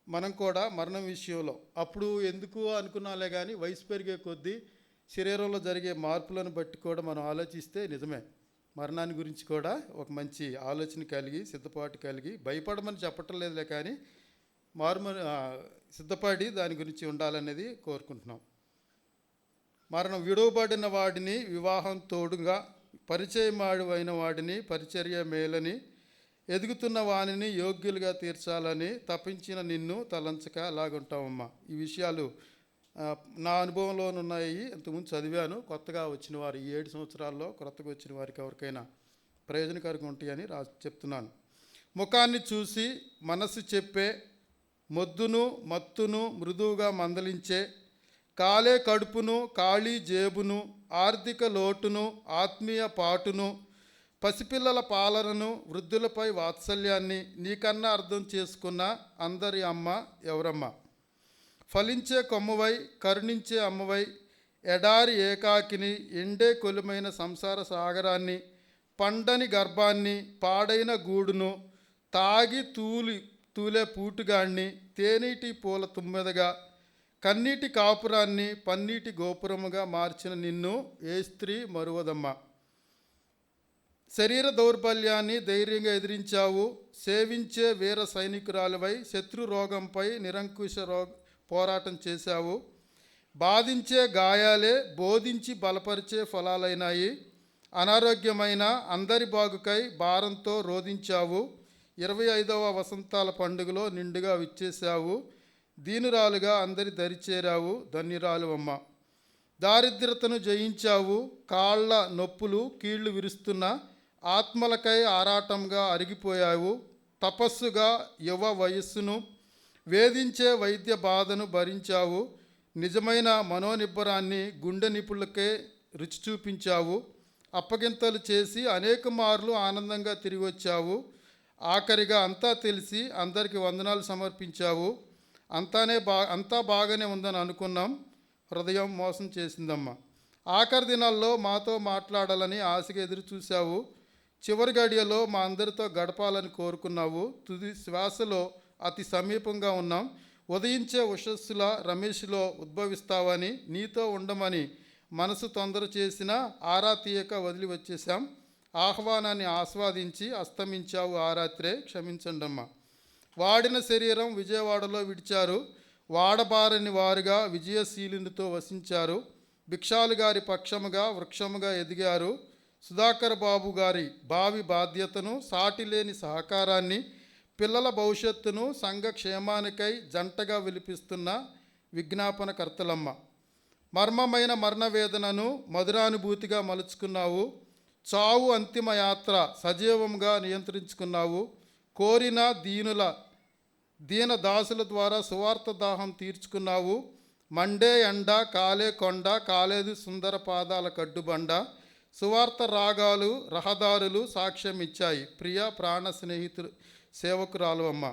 మనం కూడా మరణం విషయంలో అప్పుడు ఎందుకు అనుకున్నాలే, కానీ వయసు పెరిగే కొద్దీ శరీరంలో జరిగే మార్పులను బట్టి కూడా మనం ఆలోచిస్తే నిజమే, మరణాన్ని గురించి కూడా ఒక మంచి ఆలోచన కలిగి సిద్ధపాటు కలిగి, భయపడమని చెప్పటం లేదులే, కానీ సిద్ధపడి దాని గురించి ఉండాలనేది కోరుకుంటున్నాం. మరణం, విడువబడిన వాడిని వివాహం తోడుగా, పరిచయమాడు అయిన వాడిని పరిచర్య మేలని, ఎదుగుతున్న వానిని యోగ్యులుగా తీర్చాలని తప్పించిన నిన్ను తలంచక అలాగుంటామమ్మా. ఈ విషయాలు నా అనుభవంలోనున్నాయి, ఇంతకుముందు చదివాను. కొత్తగా వచ్చిన వారు, ఈ 7 సంవత్సరాల్లో కొత్తగా వచ్చిన వారికి ఎవరికైనా ప్రయోజనకరంగా ఉంటాయని చెప్తున్నాను. ముఖాన్ని చూసి మనసు చెప్పే, మొద్దును మత్తును మృదువుగా మందలించే, కాలే కడుపును, ఖాళీ జేబును, ఆర్థిక లోటును, ఆత్మీయ పాటును, పసిపిల్లల పాలనను, వృద్ధులపై వాత్సల్యాన్ని నీకన్నా అర్థం చేసుకున్న అందరి అమ్మ ఎవరమ్మ? ఫలించే కొమ్మవై, కరుణించే అమ్మవై, ఎడారి ఏకాకిని, ఎండే కొలుమైన సంసార సాగరాన్ని, పండని గర్భాన్ని, పాడైన గూడును, తాగి తూలే పూటుగాన్ని, తేనీటి పూల తుమ్మెదగా, కన్నీటి కాపురాన్ని పన్నీటి గోపురముగా మార్చిన నిన్ను ఏ స్త్రీ మరువదమ్మా? శరీర దౌర్బల్యాన్ని ధైర్యంగా ఎదిరించావు. సేవించే వీర సైనికురాలువై శత్రు రోగంపై నిరంకుశ పోరాటం చేశావు. బాధించే గాయాలే బోధించి బలపరిచే ఫలాలైనాయి. అనారోగ్యమైన అందరి బాగుకై భారంతో రోధించావు. 25వ వసంతాల పండుగలో నిండుగా విచ్చేశావు. దీనురాలుగా అందరి దరిచేరావు. ధన్యురాలువమ్మ. దారిద్రతను జయించావు. కాళ్ళ నొప్పులు కీళ్లు విరుస్తున్న ఆత్మలకై ఆరాటంగా అరిగిపోయావు. తపస్సుగా యువ వయస్సును వేధించే వైద్య బాధను భరించావు. నిజమైన మనోనిబ్బరాన్ని గుండె నిపుణులకే రుచి చూపించావు. అప్పగింతలు చేసి అనేక మార్లు ఆనందంగా తిరిగి వచ్చావు. ఆఖరిగా అంతా తెలిసి అందరికీ వందనాలు సమర్పించావు. అంతా బాగానే ఉందని అనుకున్నాం. హృదయం మోసం చేసిందమ్మా. ఆఖరి దినాల్లో మాతో మాట్లాడాలని ఆశగా ఎదురు చూశావు. చివరి గడియలో మా అందరితో గడపాలని కోరుకున్నావు. తుది శ్వాసలో అతి సమీపంగా ఉన్నాం. ఉదయించే ఉషస్సుల రమేష్లో ఉద్భవిస్తావని, నీతో ఉండమని మనసు తొందర చేసిన ఆరా తీయక వదిలి వచ్చేసాం. ఆహ్వానాన్ని ఆస్వాదించి అస్తమించావు ఆ రాత్రే. క్షమించండమ్మా. వాడిన శరీరం విజయవాడలో విడిచారు. వాడబారని వారుగా విజయశీలునితో వసించారు. భిక్షాలు గారి పక్షముగా వృక్షముగా ఎదిగారు. సుధాకర్ బాబు గారి భావి బాధ్యతను, సాటిలేని సహకారాన్ని, పిల్లల భవిష్యత్తును, సంఘ క్షేమానికై జంటగా విలిపిస్తున్న విజ్ఞాపనకర్తలమ్మ. మర్మమైన మరణవేదనను మధురానుభూతిగా మలుచుకున్నావు. చావు అంతిమ యాత్ర సజీవంగా నియంత్రించుకున్నావు. కోరిన దీన దాసుల ద్వారా సువార్త దాహం తీర్చుకున్నావు. మండే ఎండ, కాలే కొండ, కాలేదు సుందర పాదాల కడ్డుబండ, సువార్త రాగాలు రహదారులు సాక్ష్యం ఇచ్చాయి. ప్రియ ప్రాణ స్నేహితులు సేవకురాలు అమ్మ.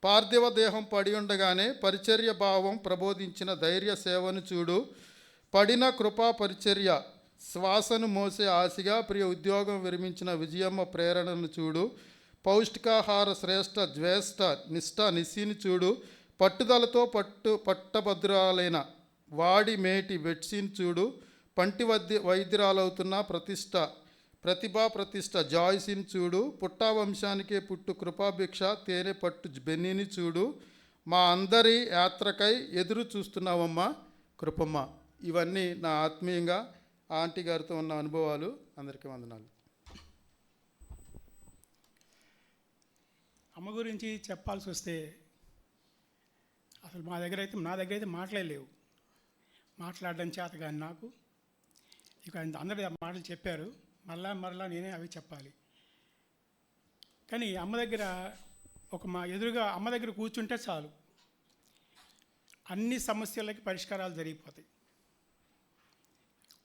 పార్థివ దేహం పడి ఉండగానే పరిచర్య భావం ప్రబోధించిన ధైర్య సేవను చూడు. పడిన కృపా పరిచర్య శ్వాసను మోసే ఆశగా ప్రియ ఉద్యోగం విరమించిన విజయమ్మ ప్రేరణను చూడు. పౌష్టికాహార శ్రేష్ఠ జ్యేష్ఠ నిష్ఠ నిశిని చూడు. పట్టుదలతో పట్టభద్రాలైన వాడి మేటి వెట్సిని చూడు. పంటి వైద్యురాలవుతున్న ప్రతిభా ప్రతిష్ట జాయ్సిని చూడు. పుట్టా వంశానికే పుట్టు కృపాభిక్ష తేనె పట్టు బెన్నీని చూడు. మా అందరి యాత్రకై ఎదురు చూస్తున్నావమ్మా కృపమ్మ. ఇవన్నీ నా ఆత్మీయంగా ఆంటీ గారితో ఉన్న అనుభవాలు. అందరికీ వందనాలు. అమ్మ గురించి చెప్పాల్సి వస్తే అసలు నా దగ్గర అయితే మాటలే లేవు. మాట్లాడడం చేత కానీ నాకు ఇక అందరి మాటలు చెప్పారు. మరలా నేనే అవి చెప్పాలి. కానీ అమ్మ దగ్గర మా ఎదురుగా అమ్మ దగ్గర కూర్చుంటే చాలు అన్ని సమస్యలకి పరిష్కారాలు జరిగిపోతాయి.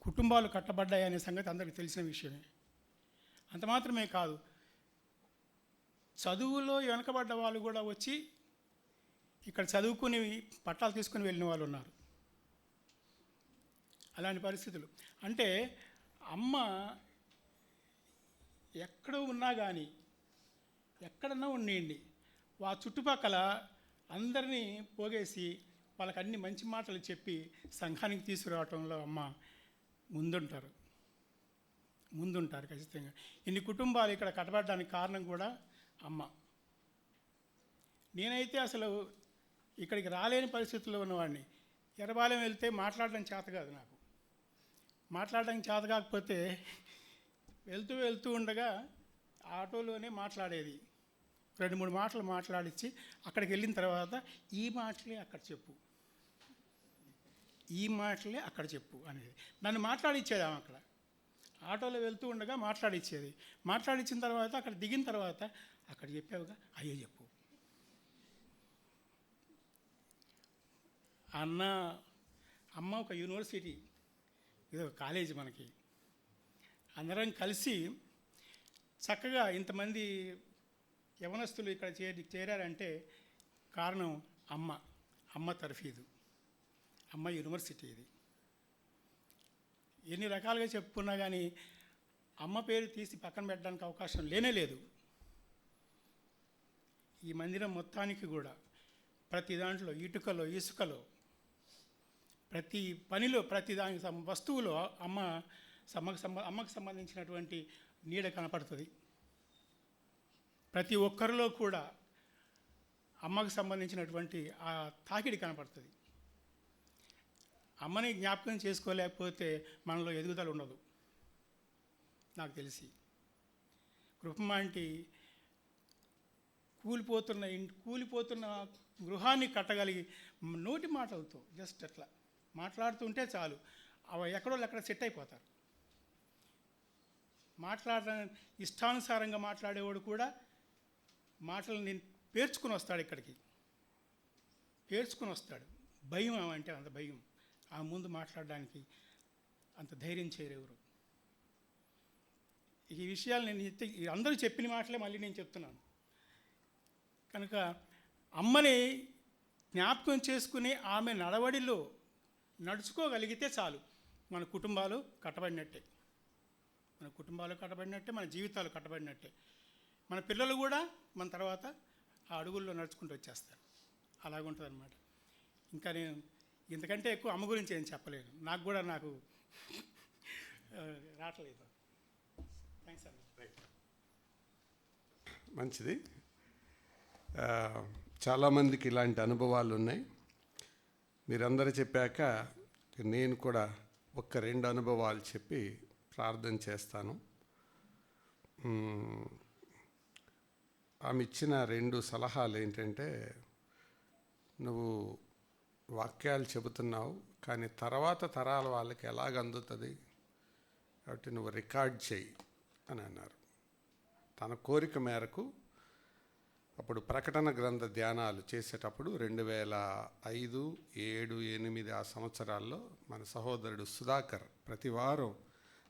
కుటుంబాలు కట్టబడ్డాయి అనే సంగతి అందరికీ తెలిసిన విషయమే. అంత మాత్రమే కాదు, చదువులో వెనకబడ్డ వాళ్ళు కూడా వచ్చి ఇక్కడ చదువుకుని పట్టాలు తీసుకుని వెళ్ళిన వాళ్ళు ఉన్నారు. అలాంటి పరిస్థితులు అంటే అమ్మ ఎక్కడ ఉన్నా కానీ ఎక్కడన్నా ఉండండి చుట్టుపక్కల అందరినీ పోగేసి వాళ్ళకి అన్ని మంచి మాటలు చెప్పి సంఘానికి తీసుకురావటంలో అమ్మ ముందుంటారు ఖచ్చితంగా. ఇన్ని కుటుంబాలు ఇక్కడ కట్టబడడానికి కారణం కూడా అమ్మ. నేనైతే అసలు ఇక్కడికి రాలేని పరిస్థితుల్లో ఉన్నవాడిని. ఎర్రబాలెం వెళ్తే మాట్లాడడం చేత కాదు నాకు. మాట్లాడడానికి చేత కాకపోతే వెళ్తూ ఉండగా ఆటోలోనే మాట్లాడేది. 2-3 మాటలు మాట్లాడించి అక్కడికి వెళ్ళిన తర్వాత ఈ మాటలే అక్కడ చెప్పు అనేది నన్ను మాట్లాడిచ్చేది ఆమె. అక్కడ ఆటోలో వెళ్తూ ఉండగా మాట్లాడిచ్చేది. మాట్లాడించిన తర్వాత అక్కడ దిగిన తర్వాత అక్కడ చెప్పావుగా అయ్యో చెప్పు అన్న అమ్మ ఒక యూనివర్సిటీ, ఇది ఒక కాలేజీ మనకి. అందరం కలిసి చక్కగా ఇంతమంది యవనస్తులు ఇక్కడ చేరారంటే కారణం అమ్మ తర్ఫీదు, అమ్మ యూనివర్సిటీ. ఇది ఎన్ని రకాలుగా చెప్పుకున్నా కానీ అమ్మ పేరు తీసి పక్కన పెట్టడానికి అవకాశం లేనే లేదు. ఈ మందిరం మొత్తానికి కూడా ప్రతి దాంట్లో ఇటుకలో ఇసుకలో ప్రతి పనిలో ప్రతి దాని వస్తువులో అమ్మకు సంబంధించినటువంటి నీడ కనపడుతుంది. ప్రతి ఒక్కరిలో కూడా అమ్మకు సంబంధించినటువంటి ఆ తాకిడి కనపడుతుంది. అమ్మని జ్ఞాపకం చేసుకోలేకపోతే మనలో ఎదుగుదల ఉండదు. నాకు తెలిసి కృపమ్మ ఆంటీ కూలిపోతున్న గృహాన్ని కట్టగలిగి నోటి మాటలతో జస్ట్ అట్లా మాట్లాడుతుంటే చాలు, అవి ఎక్కడ సెట్ అయిపోతారు. ఇష్టానుసారంగా మాట్లాడేవాడు కూడా మాటలని పేర్చుకుని వస్తాడు, ఇక్కడికి పేర్చుకుని వస్తాడు. భయం అంటే అంత భయం, ఆ ముందు మాట్లాడడానికి అంత ధైర్యం చేయరెవరు. ఈ విషయాలు నేను అందరూ చెప్పిన మాటలే మళ్ళీ నేను చెప్తున్నాను. కనుక అమ్మని జ్ఞాపకం చేసుకుని ఆమె నడవడిలో నడుచుకోగలిగితే చాలు, మన కుటుంబాలు కట్టబడినట్టే, మన జీవితాలు కట్టబడినట్టే. మన పిల్లలు కూడా మన తర్వాత ఆ అడుగుల్లో నడుచుకుంటూ వచ్చేస్తారు. అలాగుంటుంది అన్నమాట. ఇంకా నేను ఇంతకంటే ఎక్కువ అమ్మ గురించి ఏం చెప్పలేను, నాకు రావట్లేదు. థ్యాంక్స్ అన్న. మంచిది. చాలామందికి ఇలాంటి అనుభవాలు ఉన్నాయి. మీరందరూ చెప్పాక నేను కూడా ఒక 2 అనుభవాలు చెప్పి ప్రార్థన చేస్తాను. ఆమె ఇచ్చిన 2 సలహాలు ఏంటంటే, నువ్వు వాక్యాలు చెబుతున్నావు కానీ తర్వాత తరాల వాళ్ళకి ఎలాగ అందుతుంది కాబట్టి నువ్వు రికార్డ్ చేయి అని అన్నారు. తన కోరిక మేరకు అప్పుడు ప్రకటన గ్రంథ ధ్యానాలు చేసేటప్పుడు 2005, 7, 8 ఆ సంవత్సరాల్లో మన సహోదరుడు సుధాకర్ ప్రతి వారం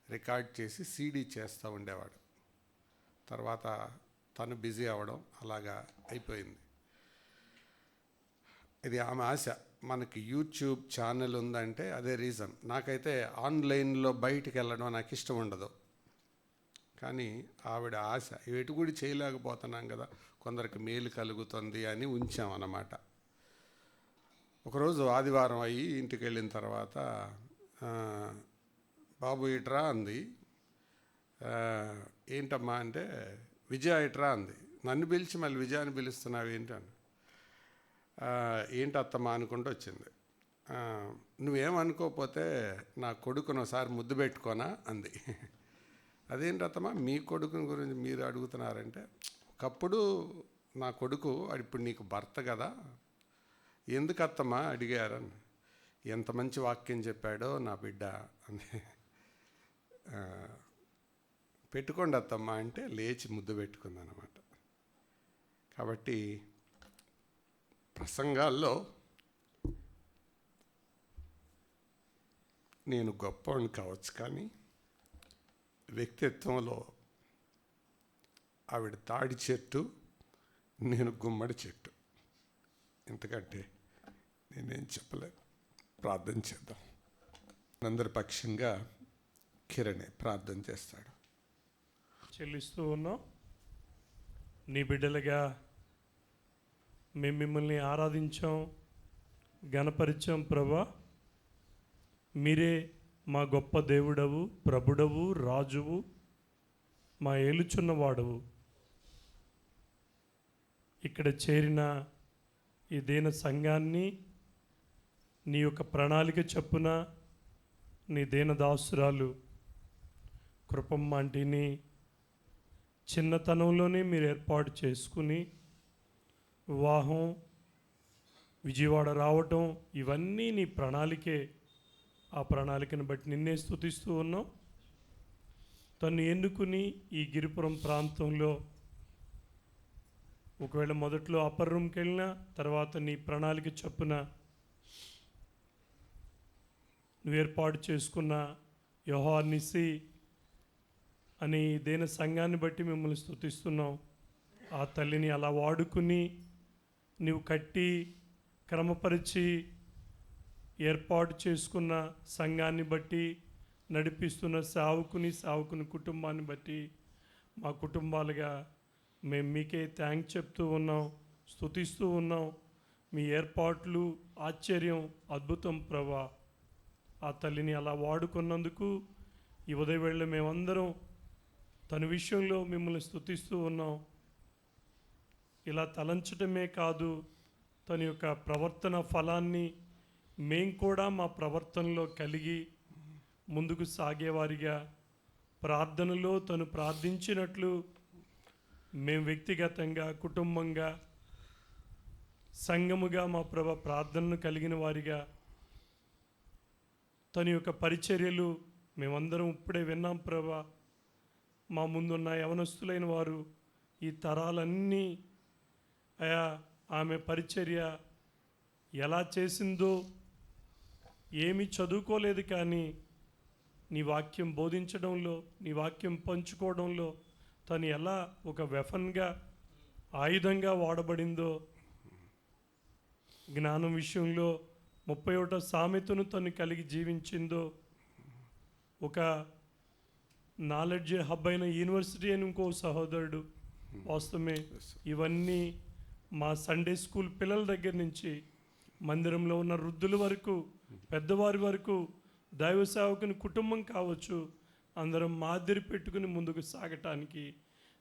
రికార్డ్ చేసి సీడీ చేస్తూ ఉండేవాడు. తర్వాత తను బిజీ అవ్వడం అలాగా అయిపోయింది. ఇది ఆమె ఆశ. మనకి యూట్యూబ్ ఛానల్ ఉందంటే అదే రీజన్. నాకైతే ఆన్లైన్లో బయటికి వెళ్ళడం నాకు ఇష్టం ఉండదు, కానీ ఆవిడ ఆశ ఎటు కూడా చేయలేకపోతున్నాం కదా, కొందరికి మేలు కలుగుతుంది అని ఉంచామన్నమాట. ఒకరోజు ఆదివారం అయ్యి ఇంటికి వెళ్ళిన తర్వాత బాబు ఇట్రా అంది. ఏంటమ్మా అంటే విజయ ఇట్రా అంది. నన్ను పిలిచి మళ్ళీ విజయాన్ని పిలుస్తున్నావు ఏంటని. ఏంటి అత్తమ్మా అనుకుంటూ వచ్చింది. నువ్వేమనుకోకపోతే నా కొడుకును ఒకసారి ముద్దు పెట్టుకోనా అంది. అదేంటి అత్తమ్మా మీ కొడుకుని గురించి మీరు అడుగుతున్నారంటే, ఒకప్పుడు నా కొడుకు ఇప్పుడు నీకు భర్త కదా, ఎందుకు అత్తమ్మా అడిగారని. ఎంత మంచి వాక్యం చెప్పాడో నా బిడ్డ అని. పెట్టుకోండి అత్తమ్మా అంటే లేచి ముద్దు పెట్టుకుందన్నమాట. కాబట్టి ప్రసంగాల్లో నేను గొప్పవాడిని కావచ్చు, కానీ వ్యక్తిత్వంలో ఆవిడ తాడి చెట్టు, నేను గుమ్మడి చెట్టు. ఎందుకంటే నేనేం చెప్పలేను. ప్రార్థన చేద్దాం. అందరి పక్షంగా కిరణే ప్రార్థన చేస్తాడు. చెల్లిస్తూ ఉన్నాం. నీ బిడ్డలుగా మేము మిమ్మల్ని ఆరాధించాం, ఘనపరిచాం. ప్రభా, మీరే మా గొప్ప దేవుడవు, ప్రభుడవు, రాజువు, మా ఏలుచున్నవాడవు. ఇక్కడ చేరిన ఈ దీన సంఘాన్ని నీ యొక్క ప్రణాళిక చొప్పున నీ దీనదాసురాలు కృపమ్మ ఆంటీని చిన్నతనంలోనే మీరు ఏర్పాటు చేసుకుని వివాహం, విజయవాడ రావటం, ఇవన్నీ నీ ప్రణాళికే. ఆ ప్రణాళికను బట్టి నిన్నే స్తుతిస్తూ ఉన్నాం. తను ఎన్నుకుని ఈ గిరిపురం ప్రాంతంలో ఒకవేళ మొదట్లో అప్పర్ రూమ్కి వెళ్ళినా తర్వాత నీ ప్రణాళిక చొప్పున నువ్వు ఏర్పాటు చేసుకున్న యోహానిసి అని దేని సంఘాన్ని బట్టి మిమ్మల్ని స్తుతిస్తున్నాం. ఆ తల్లిని అలా వాడుకుని నీవు కట్టి క్రమపరిచి ఏర్పాటు చేసుకున్న సంఘాన్ని బట్టి నడిపిస్తున్న సావుకుని కుటుంబాన్ని బట్టి మా కుటుంబాలుగా మేము మీకే థ్యాంక్ చెప్తూ ఉన్నాం, స్తుతిస్తూ ఉన్నాం. మీ ఏర్పాట్లు ఆశ్చర్యం, అద్భుతం ప్రభా. ఆ తల్లిని అలా వాడుకున్నందుకు ఈ ఉదయవేళ మేమందరం తన విషయంలో మిమ్మల్ని స్తుతిస్తూ ఉన్నాం. ఇలా తలంచటమే కాదు, తన యొక్క ప్రవర్తన ఫలాన్ని మేం కూడా మా ప్రవర్తనలో కలిగి ముందుకు సాగేవారిగా, ప్రార్థనలో తను ప్రార్థించినట్లు మేము వ్యక్తిగతంగా, కుటుంబంగా, సంఘముగా మా ప్రార్థనను కలిగిన వారిగా, తన యొక్క పరిచర్యలు మేమందరం ఇప్పుడే విన్నాం ప్రభా. మా ముందున్న యవనస్తులైన వారు ఈ తరాలన్నీ అయా ఆమె పరిచర్య ఎలా చేసిందో, ఏమీ చదువుకోలేదు కానీ నీ వాక్యం బోధించడంలో, నీ వాక్యం పంచుకోవడంలో తను ఎలా ఒక వెఫన్గా, ఆయుధంగా వాడబడిందో, జ్ఞానం విషయంలో 31వ సామెతను తను కలిగి జీవించిందో, ఒక నాలెడ్జ్ హబ్ అయిన యూనివర్సిటీ అని ఇంకో సహోదరుడు. వాస్తవమే, ఇవన్నీ మా సండే స్కూల్ పిల్లల దగ్గర నుంచి మందిరంలో ఉన్న వృద్ధుల వరకు, పెద్దవారి వరకు, దైవ సేవకుని కుటుంబం కావచ్చు, అందరం మాదిరి పెట్టుకుని ముందుకు సాగటానికి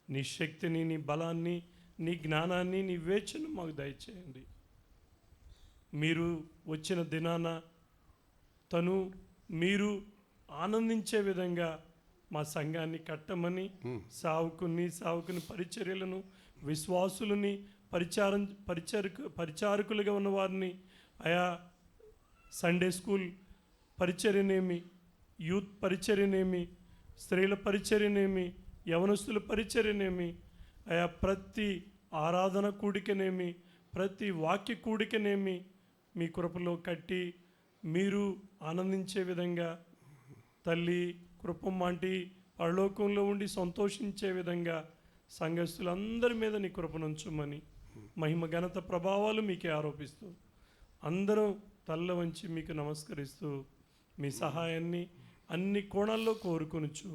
నీ శక్తిని, నీ బలాన్ని, నీ జ్ఞానాన్ని, నీ వివేచన మాకు దయచేయండి. మీరు వచ్చిన దినాన మీరు ఆనందించే విధంగా మా సంఘాన్ని కట్టమని, సావుకుని పరిచర్యలను, విశ్వాసులని, పరిచారకులుగా ఉన్న వారిని, ఆయా సండే స్కూల్ పరిచర్యనేమి, యూత్ పరిచర్యనేమి, స్త్రీల పరిచర్యనేమి, యవనస్తుల పరిచర్యనేమి, ఆయా ప్రతి ఆరాధన కూడికనేమి, ప్రతి వాక్య కూడికనేమి మీ కృపలో కట్టి మీరు ఆనందించే విధంగా, తల్లి కృపమ్మాంటి పరలోకంలో ఉండి సంతోషించే విధంగా సంఘస్థులందరి మీద నీ కృపనుంచమని, మహిమ ఘనత ప్రభావాలు మీకే ఆరోపిస్తూ అందరం తల్ల వంచి మీకు నమస్కరిస్తూ మీ సహాయాన్ని అన్ని కోణాల్లో కోరుకొనుచు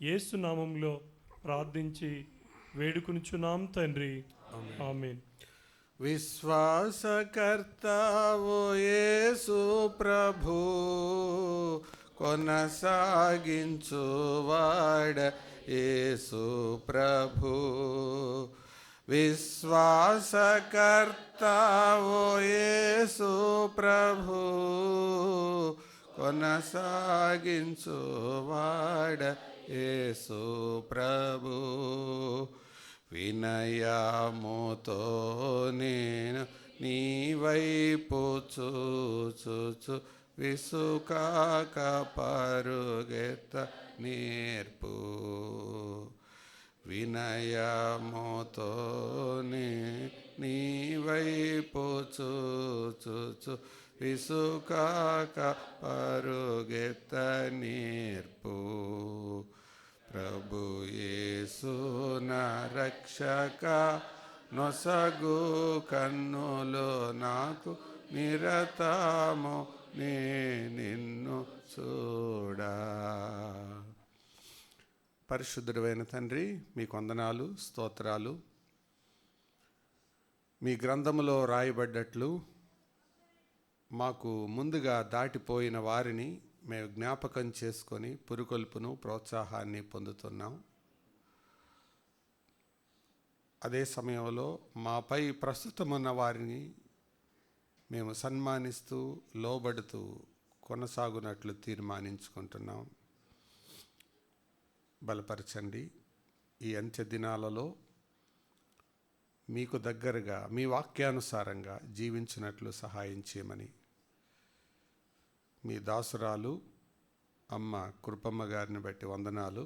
యేసు నామంలో ప్రార్థించి వేడుకొనుచున్నాం తండ్రి, ఆమేన్. విశ్వాసకర్తావో యేసు ప్రభు, కొనసాగించువాడ యేసు ప్రభు. విశ్వాసకర్తావో యేసు ప్రభు, కొనసాగించువాడ యేసు ప్రభు. వినయముతో నేను నీ వైపు చూచు, విసుకాక పరుగెత్త నేర్పు. వినయముతో నీ వైపు చూచు, విసుకాక పరుగెత్త నేర్పు. ప్రభు యేసు నా రక్షక, నొసగు కన్నులో నాకు నిరతము నిన్ను చూడా. పరిశుద్ధుడైన తండ్రి, మీకు వందనాలు, స్తోత్రాలు. మీ గ్రంథములో రాయబడ్డట్లు మాకు ముందుగా దాటిపోయిన వారిని మేము జ్ఞాపకం చేసుకొని పురుకొల్పును, ప్రోత్సాహాన్ని పొందుతున్నాం. అదే సమయంలో మాపై ప్రస్తుతమున్న వారిని మేము సన్మానిస్తూ, లోబడుతూ కొనసాగునట్లు తీర్మానించుకుంటున్నాం. బలపరచండి. ఈ అంత్య దినాలలో మీకు దగ్గరగా, మీ వాక్యానుసారంగా జీవించినట్లు సహాయం చేయమని మీ దాసురాలు అమ్మ కృపమ్మ గారిని బట్టి వందనాలు.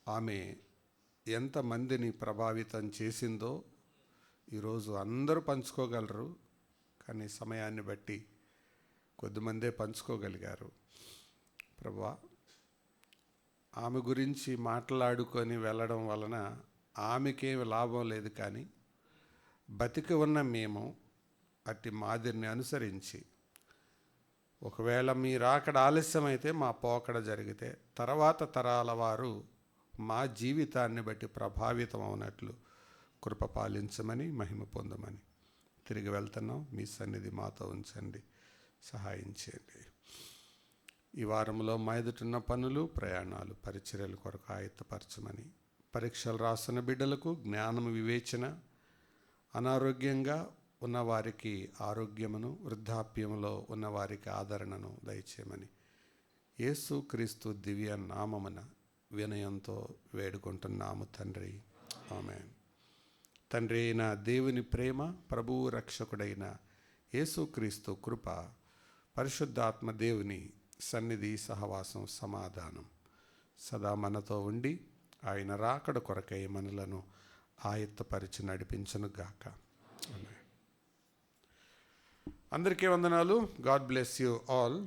ఆమె ఎంతమందిని ప్రభావితం చేసిందో ఈరోజు అందరూ పంచుకోగలరు, కానీ సమయాన్ని బట్టి కొద్దిమందే పంచుకోగలిగారు. ప్రభువా, ఆమె గురించి మాట్లాడుకొని వెళ్ళడం వలన ఆమెకేమి లాభం లేదు, కానీ బతికి ఉన్న మేము అట్టి మాదిరిని అనుసరించి, ఒకవేళ మీ రాకడ ఆలస్యమైతే మా పోకడ జరిగితే తర్వాత తరాల వారు మా జీవితాన్ని బట్టి ప్రభావితం అవునట్లు కృప పాలించమని, మహిమ పొందమని. తిరిగి వెళ్తున్నాం, మీ సన్నిధి మాతో ఉంచండి, సహాయం చేయండి. ఈ వారంలో మా ఎదుటిన్న పనులు, ప్రయాణాలు, పరిచర్యల కొరకు ఆయత్తపరచమని, పరీక్షలు రాస్తున్న బిడ్డలకు జ్ఞానము, వివేచన, అనారోగ్యంగా ఉన్నవారికి ఆరోగ్యమును, వృద్ధాప్యములో ఉన్నవారికి ఆదరణను దయచేయమని యేసు క్రీస్తు దివ్య నామమున వినయంతో వేడుకుంటున్నాము తండ్రి, ఆమేన్. తండ్రి అయిన దేవుని ప్రేమ, ప్రభువు రక్షకుడైన యేసుక్రీస్తు కృప, పరిశుద్ధాత్మ దేవుని సన్నిధి, సహవాసం, సమాధానం సదా మనతో ఉండి ఆయన రాకడ కొరకై మనలను ఆయత్తపరిచి నడిపించునుగాక. ఆమేన్. అందరికీ వందనాలు. God bless you all.